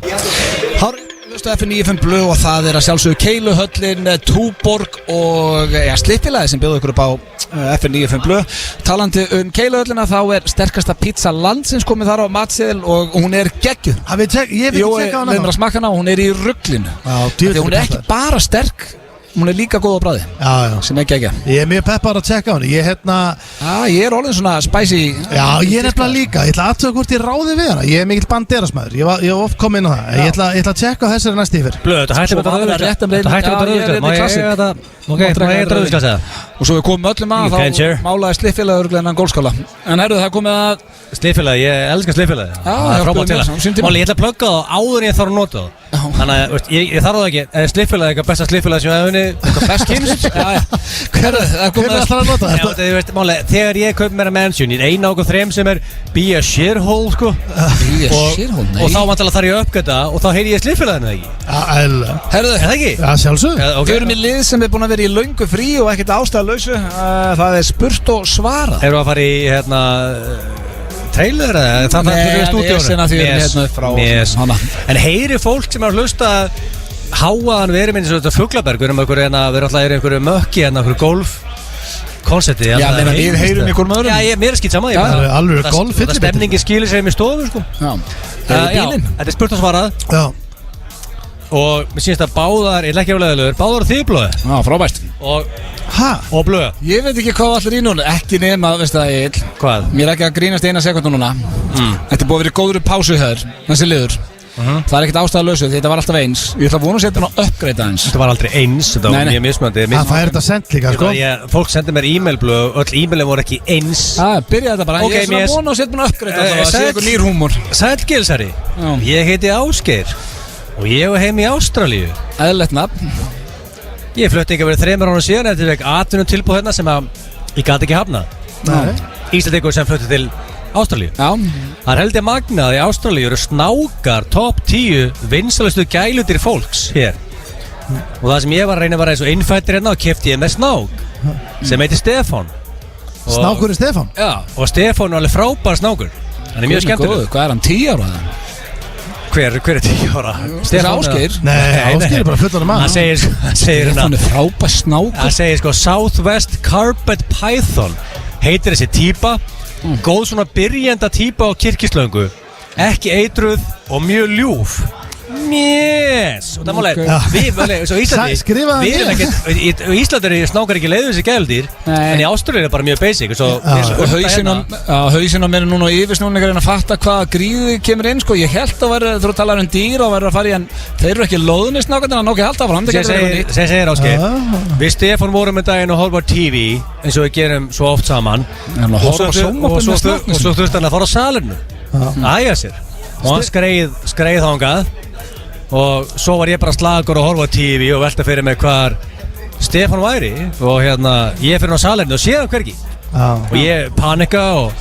F95 Blöð og það er að sjálfsögðu Keiluhöllin, Túborg og Slippilagi sem bjóðu ykkur upp á F95 Blöð. Talandi Keiluhöllina þá er sterkasta pizza landsins komið þar á matseðil og hún er geggjuð. Ég veit ekki tjekka hana. Leðum að smakka hana og hún er í ruglinu. Hún er ekki bara sterk, hún er líka góð á bragði. Já. Sem er geggja. Ég er mjög peppar að tjekka hana. Ég er orðin svona spicy. Já, ég er nefnilega líka. Ég ætla að aðtöða hvort ég ráði við hana. Ég er mikill banderasmaður. Ég var oft komið inn á það. Ég ætla að tjekka þessari næst yfir. Blöð, þetta hættir með það Og svo við komum öllum að þá málaði Sliffélagi örglega gólskála. En herru, það komið að Sliffélagi, ég elskar Sliffélagi. Það er frábært til það. Máli, ég ætla að plugga það áður en ég þarf að nota það. Þannig að ég þarf það ekki. Sliffélagi, eitthvað besta Sliffélagi sem ég hef unni. Eitthvað best kynst. Hver er það að nota það? Máli, þegar ég kaup mér að mansion, ég er eina okkur þrem sem er Be a shithole, sko. Og þá vantilega þarf ég að uppgöta og þá heyri ég Sliffélaginu ekki. Herru, er það ekki? Já, sjálfsög. Við erum í lið sem er búin að vera í löngu frí og ekkert ástæðalausu. Það er spurt og svarað. Erum við að fara í, trailer eða það fyrir stúdíónu? En heyri fólk sem er að hlusta háaðan verið minn svona Fuglaberg, við erum alltaf í einhverju mökki, einhverju golf koncepti. Já, menn við heyrum ykkur með öðrum. Já, mér er skilt saman. Alveg golf þetta stemningi skilir sér í stofu, sko. Já, þetta er spurt og svarað. Já. Og mér sýnst að báðar, ég leggja álegaðilegur, báðar þið Blöð. Já, frábært. Og Blöð. Ég veit ekki hvað allir í núna, ekki nema, veist það Egill. Hvað? Mér er ekki að grínast eina sekundu núna. Þetta er búið að vera góður pásu hér, þessi liður. Það er ekkert ástæðalausu, þetta var alltaf eins. Ég ætla að vona að setja hann á uppgreita eins. Þetta var aldrei eins, þetta var mjög mismöndi. Það er þetta sendt líka, sko. Fólk sendi mér e-mail Blöð, öll e-mailin voru ekki eins. Byrja þetta bara, ég er svona að vona að setja hann á uppgreita. Það sé eitthvað nýr húmor. Sæll Gilsari, ég heiti Ásgeir og ég var heim í Ástralíu. Eðlilegt nafn. Ég flutti ekki verið 3 ára síðan eftir vekk atvinnum tilbúð hérna sem að ég gæti ekki hafna. Íslandingur sem flutti til Ástralíu. Það held ég magnað í Ástralíu eru snákar top 10 vinsælustu gælutir fólks hér. Og það sem ég var að reyna að vera eins og innfættir hérna og kefti ég með snák sem heitir Stefán. Snákur er Stefán? Já, og Stefán er alveg frábær snákur. Hann er mjög skemmtilegur. Hvað er hann, 10 ára? Hver er 10 ára? Stefán Ásgeir? Nei, Ásgeir er bara fullorðinn maður. Hann segir Stefán er frábær snákur. Hann segir sko Southwest Carpet Python heitir þessi típa. Góð svona byrjenda típa á kirkislöngu. Ekki eitruð og mjög ljúf. Yes! Og það málega, Íslandi er snákar ekki leiður þessi gældir, en í Ástralíu er bara mjög basic. Og hausinn á mér er núna og yfirsnúningar að fatta hvaða gríði kemur inn, sko. Ég held að vera, þú talar dýr og verður að fara í en þeir eru ekki loðnir snákarnir, hann ekki halda áfram. Segir Ásgeir, við Stefán vorum með daginn og horfum á TV eins og við gerum svo oft saman og svo þurfti hann að fara á salinu að æja sér og hann skreið þangað. Og svo var ég bara slagur og horfa á TV og velta fyrir mig hvar Stefán væri og hérna ég fyrir á salinu og séð hann hvergi og ég panika og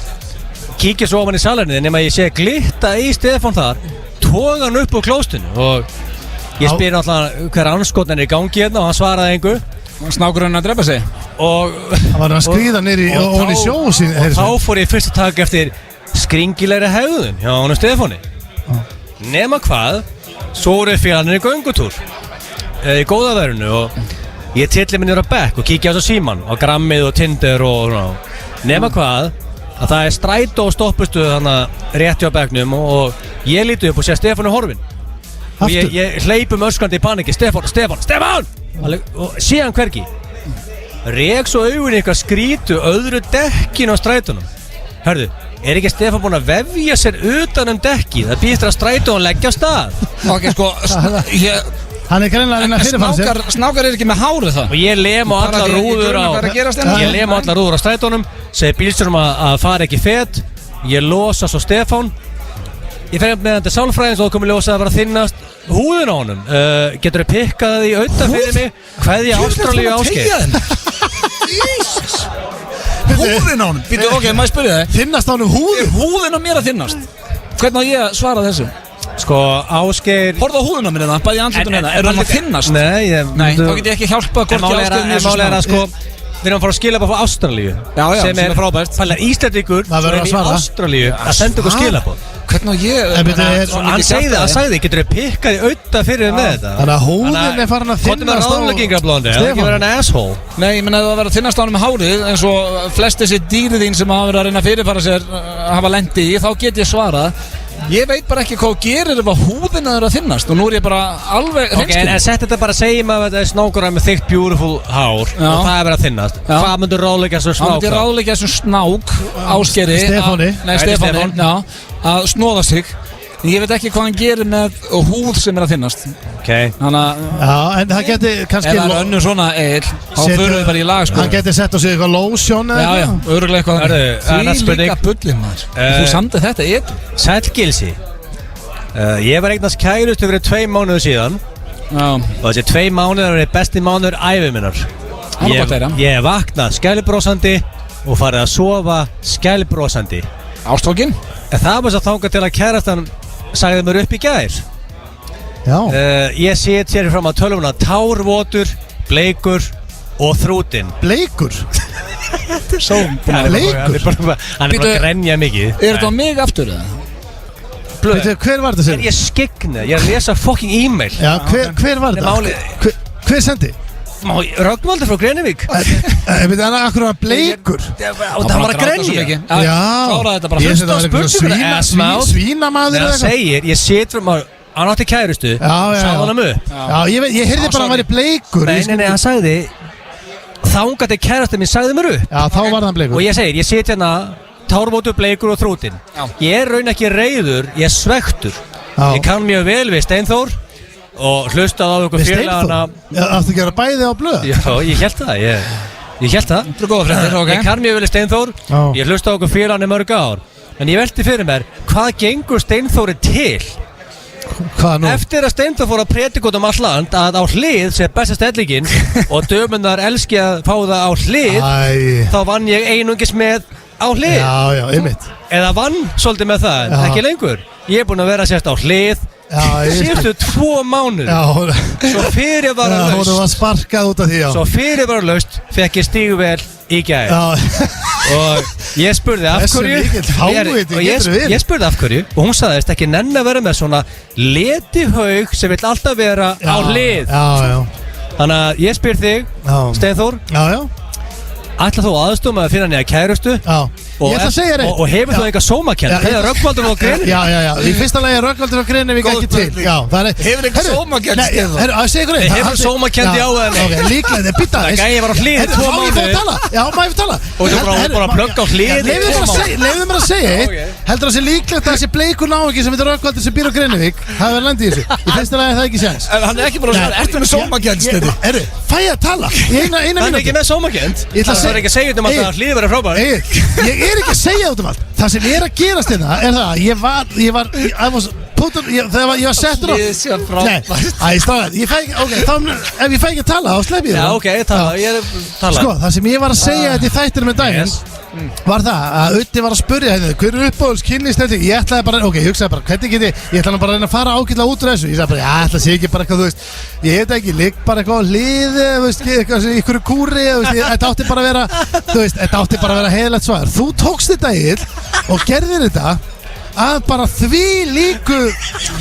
kíkja svo ofan í salerni nema ég sé glitta í Stefán þar, toga hann upp úr klóstinu og ég spyr náttúrulega hver anskotin er í gangi hérna og hann svaraði engu. Snákurinn að drepa sig. Og hann var að skríða niður í sjó sín. Og þá fór ég fyrst að taka eftir skringilegri hegðun hjá hann og Stefáni. Nema hvað, svo voru félagarnir í göngutúr í góða verðinu og ég tilli mig niður á bekk og kíkja á þessu síman á Grammið og Tinder og nema hvað, að það er strætó og stoppustuð þannig rétti á bekknum og ég líti upp og sé að Stefán er horfinn. Og ég hleypum öskrandi í paniki, Stefán! Og sé hann hvergi. Rek svo augun eitthvað skrítu öðru dekkinu á strætónum. Hörðu, er ekki Stefán búinn að vefja sér utan dekki? Það býðst að strætón leggja á stað. Ok, sko, hann er greinlega að reyna að fyrirfara sér. Snákar er ekki með hárið það. Og ég lem á allar rúður á strætónum, segi bílstjórum að fara ekki fet. Ég losa svo Stefán. Ég fer með þetta sálfræðins og það komið ljósa að vera að þinnast húðin á honum. Getur þið pikkað það í auðvitað fyrir mig? Kveðja Ástralíu Ásgeir. Jesus. Húðin á honum. Býtu, ok, maður spyrja það. Þinnast á honum húðin? Húðin á mér að þinnast. Hvernig á ég að svara þessu? Sko, Ásgeir... Horfðu á húðin á mér hérna, bæði andlutun hérna. Er hann að þinnast? Nei, þá get ég ekki hjálpað hvort ég Ásgeir við erum að fara að skila bara frá Ástralíu. Já, sem er frábært. Pæla Íslendingur sem er í Ástralíu að senda okkur skilabóð. Hvernig á ég... Hann sagði, getur þið pikkað í auðvitað fyrir með þetta? Þannig að húðin er farin að þinnast á... Hvort er með ráðleggingablóndi? Það er ekki verið en asshole. Nei, ég menna að það verið að þinnast á hann með hárið eins og flest þessi dýrið þín sem hafa verið að reyna að fyrirfara sér hafa lendi í, þá get ég svarað. Ég veit bara ekki hvað gerir ef að húðina þeirra þinnast og nú er ég bara alveg hreinskilinn. Ok, en sett þetta bara að segjum að þetta er snákur með þykkt beautiful hár og það er verið að þinnast. Hvað myndur ráðleggja þessum snák? Það myndir ráðleggja þessum snák Ásgeiri Stefáni að snóða sig. Ég veit ekki hvað hann gerir með húð sem er að þinnast. Ok. Þannig að... Já, en það geti kannski... Ef það er önnur svona þá fyrir við bara í lag, sko. Hann geti sett á sig eitthvað lotion eða eitthvað. Já, örugglega eitthvað. Því líka bullin, maður. Þú samdi þetta Sæll Gilsi. Ég var eignast kærustu fyrir 2 mánuður síðan. Já. Og þessi 2 mánuður er besti mánuður ævi minnar. Ég vaknað skælbrósandi og farið að sofa skælbrósandi. Ástfanginn? En það var svo þangað til að kærastan sagði mér upp í gær. Já. Ég set hér fram á tölvuna tárvotur, bleikur og þrútinn. Bleikur? Þetta er svo bleikur? Hann er bara að grenja mikið. Er þetta á mig aftur eða? Hver var þetta sér? Ég skikna, ég er að lesa fucking e-mail. Já, hver var þetta? Hver sendi? Rögnvaldur frá Grenivík. Þannig að akkur var bleikur. Það var að grenja. Já. Kláraði þetta bara. Hlusta á spurninguna. Svínamaður eða eitthvað. Það segir, ég set fram á, hann átti kærustu, sagði hann upp. Já, ég heyrði bara að hann væri bleikur. Nei, hann sagði, þangað til kærastu minn sagði mér upp. Já, þá var hann bleikur. Og ég segir, ég set hérna tárvotur, bleikur og þrútinn. Ég er raun ekki reiður, ég er svektur. Ég kann mjög vel við Steinþór og hlustaði á ykkur félagana. Áttu að gera bæði á blöð? Já, ég held það, ég held það. Þú er góða fréttir, ok. Ég kann mjög vel í Steinþór, ég hlustaði á ykkur félagana í mörg ár. En ég velti fyrir mér, hvað gengur Steinþóri til? Hvað nú? Eftir að Steinþór fór að predika út um all land að á hlið sé besta stellingin og dömunnar elski að fá það á hlið, þá vann ég einungis með á hlið. Já, einmitt. Eða vann svolítið með það, ekki lengur. Ég er búinn að vera sérst á hlið síðustu 2 mánuð. Svo fyrir var að laust. Þú var sparkað út af því, já. Svo fyrir var að laust fekk ég stígvél í gær. Og ég spurði af hverju. Ég spurði af hverju og hún sagðist ekki nenn að vera með svona letihaug sem vill alltaf vera á hlið. Þannig að ég spyr þig, Steinþór. Ætla þú aðstofum að finna nýja kærustu? Já. Ég ætla að segja þér og hefur þú eitthvað sómakent? Þegar Rögnvaldur frá Grenivík? Já, í fyrsta lagi er Rögnvaldur frá Grenivík ekki til. Hefur eitthvað sómakent? Hefur sómakent í áðan? Ok, líklega, býta það gæði var á hlið 2 mánuði. Já, má ég tala? Og þú bara að plugga á hlið í 2 mánuði. Leiðu mér að segja eitt. Heldur það sé líklegt að þessi bleikur náungi sem heitir Rögnvaldur sem býr á Grenivík hafi verið landið í þessu? Í fyrsta lagi er það ekki séns. Hann er ekki bara að ertu með sómakent, Steindi? Fæ ég að tala í eina mínútu? Hann er ekki með sómakent. Það er ekki að segja um að hlið verið frábær. Ég er ekki að segja út um allt. Það sem er að gerast hérna er það að ég var I was þegar ég var settur á ef ég fæ ekki að tala þá slepp ég það. Já, ok, tala. Sko, það sem ég var að segja þetta í þættinum með daginn var það að Öddi var að spurja henni hver er uppáhalds kynlífsstelling. Ég ætlaði bara, ég hugsaði bara hvernig get ég ætlaði bara að reyna að fara ágætlega út úr þessu. Ég sagði bara, ætla sé ekki bara eitthvað, þú veist, ég heit ekki, ligg bara eitthvað á hlið, þú veist, eitthvað í ykkur kúri, þú veist, þetta átti bara að vera, þú veist, þetta átti bara að vera heiðilegt svar. Þú tókst þetta Egill og gerðir þetta að bara því líku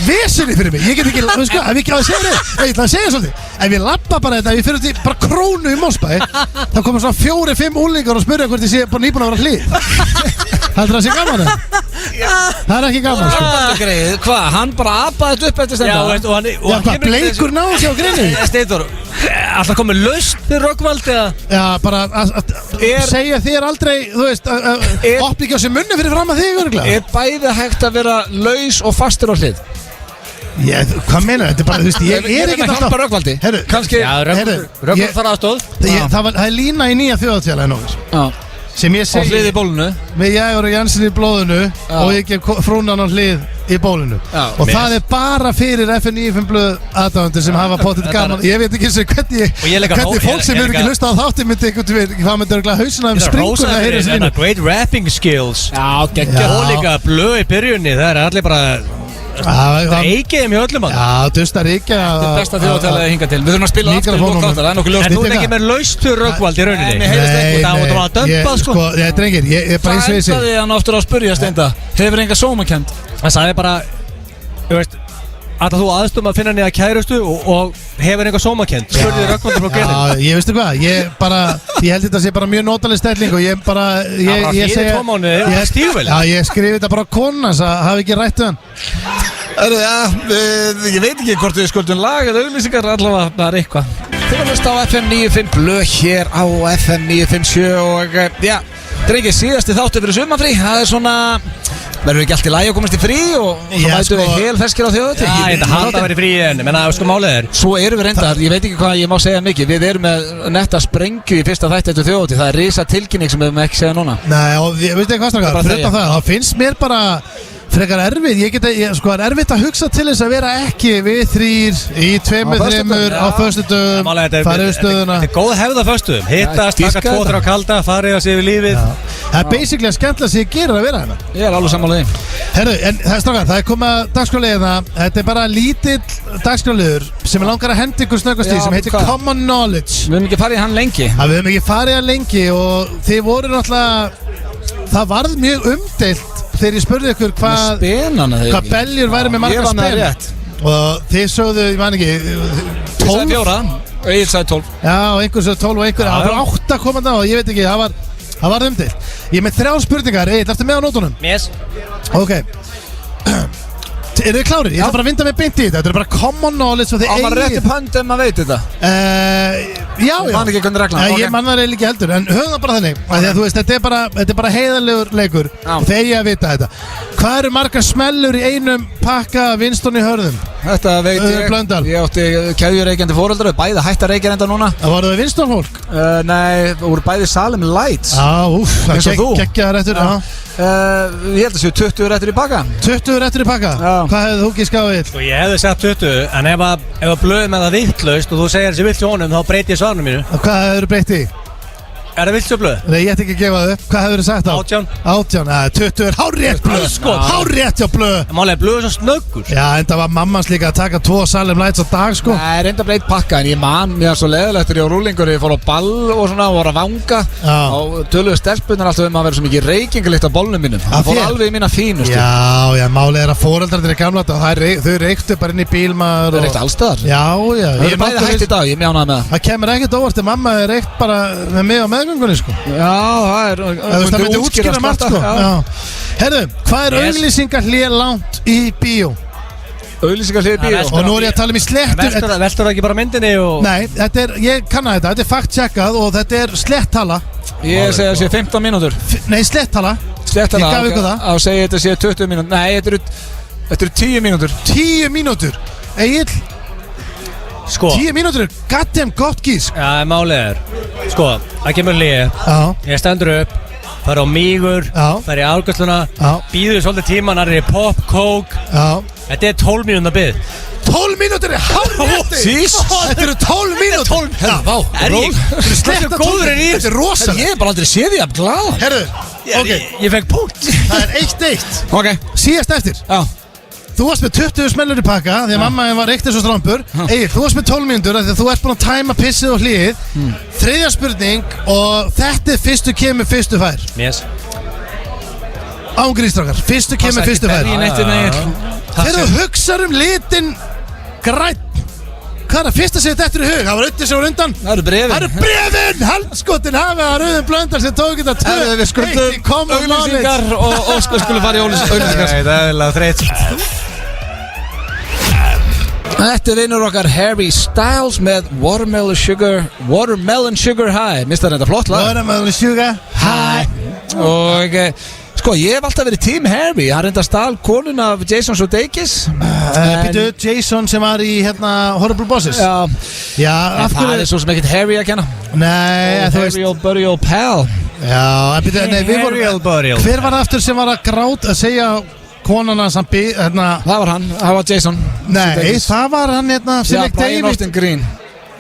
vesinni fyrir mig. Ég get ekki, þú veist hvað, ef ég ekki að segja þetta, ég ætla að segja svolítið. Ef ég labba bara þetta, ef ég fyrir til bara krónu í Mosbæ, þá komur svona 4-5 úlingar og spyrja hvort ég sé bara nýbúin að vera hlið. Heldur það sé gaman það? Það er ekki gaman sko. Hvað, hann bara apaði þetta upp eftir stenda? Já, veist, og hann hvað, bleikur náðu sér á greinni? Steindur, alltaf komið laust fyrir Rögnvaldi eða? Já, bara segja þér aldrei, þú veist, opni ekki á sér munni fyrir fram að þig örgulega. Er bæði hægt að vera laus og fastur á hlið? Hvað meina þetta? Bara, þú veist, ég er ekki alltaf Rögnvaldi. Kannski, Rögnvaldi þarf aðstóð. Það er lína í nýja þjóðatíðarlega sem ég segi á hlið í bólunu með Jægur og Jensen í blóðinu og ég gef frúnan á hlið í bólunu og það er bara fyrir FN95 blöð aðdáðandur sem hafa potið gaman. Ég veit ekki hvernig fólk sem eru ekki hlusta á þátti myndi hvað myndi örgulega hausuna springur að heyra þessi línu. Great rapping skills. Já, geggjað. Og líka blöð í byrjunni, það er allir bara Reykjavík með öllum að. Já, dustar Reykjavík. Þetta er besta þjóðatælaði hinga til. Við þurfum að spila aftur í lókáttar, það er nokkuð ljóst. En þú er ekki með laust fyrir Rögnvaldi í rauninni. Nei, það var að dömpa sko. Drengir, ég er bara eins og þessi. Það endaði hann aftur á að spyrja Steinda. Hefur enga sómakend? Það sagði bara, þú veist, að þú aðstum að finna niða kærustu og hefur enga sómakend. Spurði Rögnvaldi frá greinni. Já, ég veistu hvað, ég held þetta sé bara mjög notaleg stelling og ég bara, ég segja, ég skrifi þetta bara á konans að hafa ekki rætt við hann. Ég veit ekki hvort við skuldum lag eða auglýsingar, allavega það er eitthvað. Þið erum að hlusta á FM 95 blöð hér á FM 957 og já, drengir, síðasti þáttu fyrir sumarfrí. Það er svona, verður ekki allt í lagi að komast í frí og þá mætum við helferskir á þjóðatíð. Já, þetta halda að vera í frí en, menna, sko málið er. Svo erum við reyndar, ég veit ekki hvað ég má segja mikið. Við erum með netta sprengju í fyrsta þætti eftir þjóðatíð. Það er risa tilkynning sem við höfum ekki segja núna. Nei, og veistu ekki hvað strákar, fyrir það finnst mér bara frekar erfitt, sko er erfitt að hugsa til þess að vera ekki við þrýr í 2-3 á föstudögum, farið við stöðuna. Þetta er góð hefð á föstudögum, hittast, taka 2-3 á kalda, farið að sé við lífið. Það er basically að skemmtilega sig gerir að vera hérna. Ég er alveg sammála því. Herru, en strákar, það er komið að dagskráliðina, þetta er bara lítill dagskráliður sem er langar að henda ykkur snöggast í, sem heitir Common Knowledge. Við höfum ekki farið í hann lengi. Við höfum ekki farið í hann lengi og þið voru náttúrulega, það varð mjög umdeilt þegar ég spurði ykkur hvað beljur væri með marga spenn og þið sögðu, ég man ekki 12? Egil sagði 12. Já, einhver sögðu 12 og einhver það var 8 komandi á og ég veit ekki, það var umdeilt. Ég er með 3 spurningar, Egil, ertu með á nótunum? Yes. Ok, eru þið klárir? Ég ætla bara að vinda mig beint í þetta. Þetta er bara common knowledge og þið eigið. Á maður rétt upp hönd ef maður veit þetta? Já. Ég man ekki hvernig reglan. Ég man það ekki heldur, en höfum það bara þannig. Því að þú veist, þetta er bara heiðarlegur leikur og þeir eiga að vita þetta. Hvað eru margar smellur í einum pakka Winston í hörðum? Þetta veit ég. Blöndal. Ég átti keðjureikjandi foreldrar, bæði hætta reykja enda núna. Voru það Winston fólk? Nei, voru bæði Salem Lights. Það geggjaðar eftir. Ég held að séu 20 réttur í pakka. 20 réttur í pakka? Hvað hefði þú giskað við? Sko ég hefði sagt 20, en ef að blöð með það vittlaust og þú segir þessi vitt í honum, þá breyti ég svarnum mínu. Hvað hefur breytt í? Er það vilt svo blöð? Nei, ég ætti ekki að gefa það upp. Hvað hefur þið sagt á? 18, 20 er hárrétt blöð. Hárrétt hjá blöð. En málega blöð er svo snöggur. Já, enda var mammans líka að taka 2 Salem Lights á dag, sko. Nei, reynda breytt pakka, en ég man mér svo leðilegtur í á rúlingur. Ég fór á ball og svona, voru að vanga. Og töluðu stelpunar alltaf að vera svo mikið reykingalikt á bollnum mínum. Það fór alveg í mína fínustu. Já, málega er að foreldrarnir er gamla þau reyktu bara inn í bíl maður. Þau reyktu allstaðar. Já. Þau eru bæði hægt í dag, ég mjánaði með það. Það kemur ekkert óvart, mamma er reykt bara með mig á meðgöngunni, sko. Já, það myndi útskýra margt, sko. Herru, hvað er auglýsingahlé langt í bíó? Auglýsingahlé í bíó? Og nú er ég að tala um í slettur. Veltur það ekki bara myndinni og... Nei, ég kanna þetta er fact-checkað og þetta er slettala. Ég segi að það sé 15 mínútur. Nei, slettala. Slettala, ég gaf ykkur það. Að segja þetta sé 20 mínútur. Nei, þetta eru 10 mínútur. 10 mínútur? Egil? Sko 10 mínútur er goddamn gott gísk. Já, málið er sko, það kemur lið. Ég stendur upp, fara á mígur, fara í afgjösluna, býður svolítið tíma, hann er í pop, coke Þetta er 12 mínúna bið 12 mínútur er hálfrétti Þetta eru 12 mínútur Er ég slett góður en í Þetta er rosalega Ég bara aldrei séð því að glaða Herru, ok Ég fekk punkt Það er 1-1 Ok Síðast eftir Já Þú varst með 20 smellur í pakka Því að mamma var reykt eins og strampur Egil, þú varst með 12 mínútur Því að þú ert búin að tæma pissið og hlýðið Þriðja spurning Og þetta er fyrstu kemur fyrstu fær Yes Ángríðstrákar Fyrstu kemur fyrstu fær Þegar þú hugsar litin græn Hvað er það fyrsta sem þetta er í hug? Það var auðvitað sem var undan Það eru brefin Það eru brefin Halskotin hafi að Rauðin Blöndal sem tók þetta 2-1 Við skuldum auglýsingar og Óskar skulle fara í auglýsingar Nei, það er alveg þreytt Þetta er vinnur okkar Harry Styles með Watermelon Sugar High Mistar þetta flott lag Watermelon Sugar High Og sko, ég hef alltaf verið Team Harry Hann reynda stál konun af Jason Sudeikis Býtu, Jason sem var í Horrible Bosses Já, af það er svo sem ekkert Harry að kenna Nei, þú veist Harry old buddy old pal Já, en býtu, nei, við vorum Hver var það aftur sem var að gráta að segja konana sem Það var hann, það var Jason Nei, það var hann Já, Brian Austin Green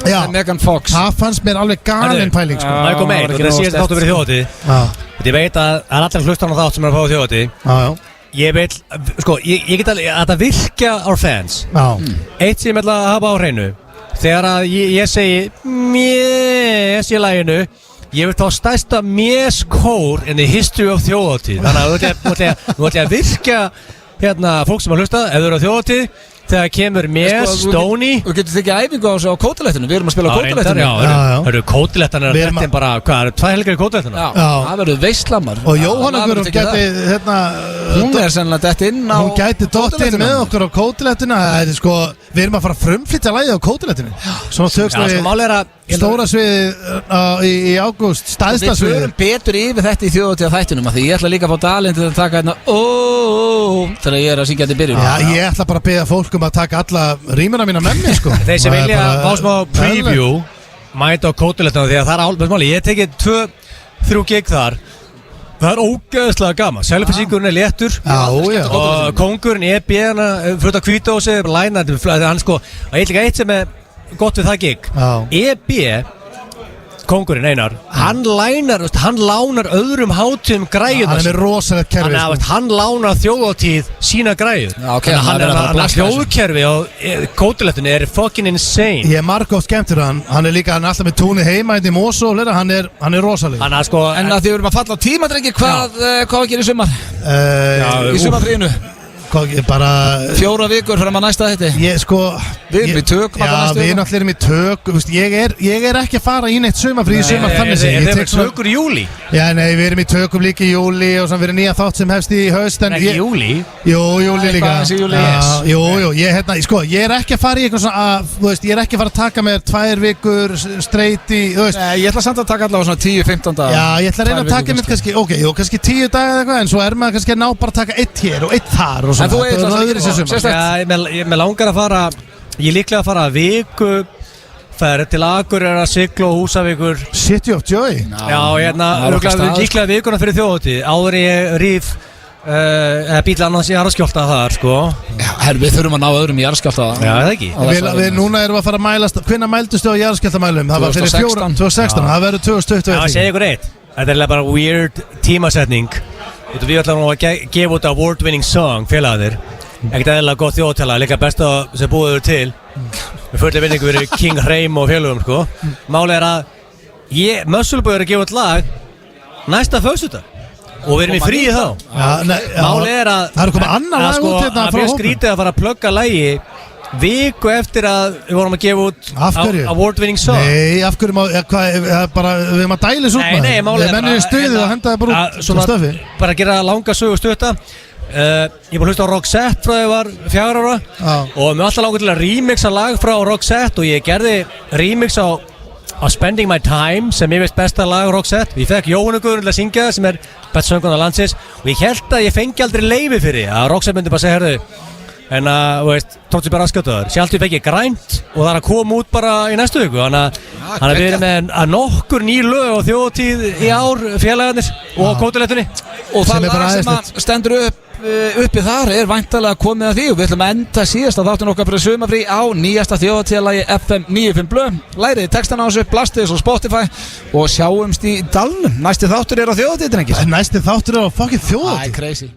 Já, Megan Fox það fannst mér alveg galinn pæling sko. Það er komið eitt og það síðast þáttu verið þjóðatíð Ég veit að það er allir hlustan á þátt sem er að fá þjóðatíð Ég veit, sko, ég get að það virkja our fans Eitt sem ég ætla að hafa á hreinu Þegar að ég segi mjess í laginu Ég vil þá stærsta mjess-kór in the history of þjóðatíð Þannig að þú ætla að virkja fólk sem að hlusta ef þau eru á þjóðatíð Þegar kemur Mess, Stoney Þú getur þykja æfingu á þessu á kótilettinu Við erum að spila á kótilettinu Hörru, kótilettan er að þetta bara Hvað, það eru 2 helgar í kótilettinu? Já, það verður veistlamar Og Jóhanna Guðrún gæti Hún er sennilega dett inn á Hún gæti dott inn með okkur á kótilettinu Sko, við erum að fara að frumflytja lagið á kótilettinu Svona tökst Stóra sviði í ágúst Stæðsta sviði Við förum betur yfir þetta í þjóðatíða þættinum Því ég ætla líka að fá Dalinn til að taka þegar ég er að syngja þetta í byrjun Já, ég ætla bara að beða fólk að taka alla rímuna mína með mér sko Þeir sem vilja fá smá preview mæta á kótilettinu því að það er álbæðs máli Ég tekið 2-3 gig þar Það er ógeðslega gaman Selfie-síkurinn er léttur og kóngurinn fyrir að kvíta á sig hann sko og eitthvað eitt sem er gott við það gig kóngurinn Einar hann lánar öðrum hátíðum græjur hann er rosalegt kerfi hann lánar þjóðatíð sína græjur hann er hljóðkerfi og kótilettinu er fucking insane ég er margótt skemmtur hann er alltaf með tónið heima í Mosó hann er rosaleg en að því við erum að falla á tímadrengi hvað gerir í sumar í sumarfríinu bara 4 vikur fyrir að næsta þetta við erum í tök við náttúrulega erum í tök ég er ekki að fara í neitt sumafrí í sumar þannig sem ég tek tökur í júli nei við erum í tökum líka í júli og við erum nýja þátt sem hefst í haust ekki júli? Júli líka ég er ekki að fara í eitthvað svona ég er ekki að fara að taka með 2 vikur straight í ég ætla samt að taka allavega svona 10-15 dagar ég ætla að reyna að taka með kannski 10 dagar eða eitthvað en svo er maður kannski að ná bara að taka 1 hér og 1 þar en þú ég langar að fara ég líklega að fara að viku ferð til Akureyrar, Sigl og Húsavíkur City of Joy líklega vikuna fyrir þjóðatíð áður ég rýf bíl annars í jarðskjálfta þar sko við þurfum að ná öðrum í jarðskjálfta það ekki við núna erum að fara að mælast hvenær mældustu á jarðskjálftamælum það var fyrir 2016 það verður 2021 já, segja ykkur eitt þetta er bara weird tímasetning við ætlum að gefa út award winning song félagarnir ekkert eðlilega gott þjóðtala líka besta sem búið til við fullir vinningu fyrir King Hreim og félagum sko máli er að Mössulbúið er að gefa út lag næsta föstudag og við erum í fríi þá máli er að það er komið annar lag út hérna að við skrítið að fara að plugga lagi viku eftir að við vorum að gefa út award winning song nei, af hverju bara við erum að dæla svo nei, máli er mennir í stuðið og hendaði bara út stöfi bara að gera langa sögu stutta ég búið að hlusta á Roxette frá því ég var 4 ára og mér alltaf langar til að remixa lag frá Roxette og ég gerði remix á Spending My Time sem ég veist besta lag Roxette ég fekk Jóhanna Guðrún til að syngja það sem er best sönguna landsins og ég held að ég fengi aldrei leyfi fyrir að Roxette myndi bara segja en tótt sér bara aðskjötaður sjálf því fekk ég grænt og það er að koma út bara í næstu viku þannig að við erum með nokkur ný lög á þjóðatíð í ár félagarnir og kótilettunni og það lag sem stendur upp uppi þar er væntanlega komið að því og við ætlum að enda síðasta þáttun okkar fyrir sumafrí á nýjasta þjóðhátíðarlagi FM 95 Blö. Læriði textan á þessu, blastið þessu á Spotify og sjáumst í dalnum. Næsti þáttur er á þjóðhátíðinni, ekki? Næsti þáttur er á fucking þjóðhátíð. Crazy.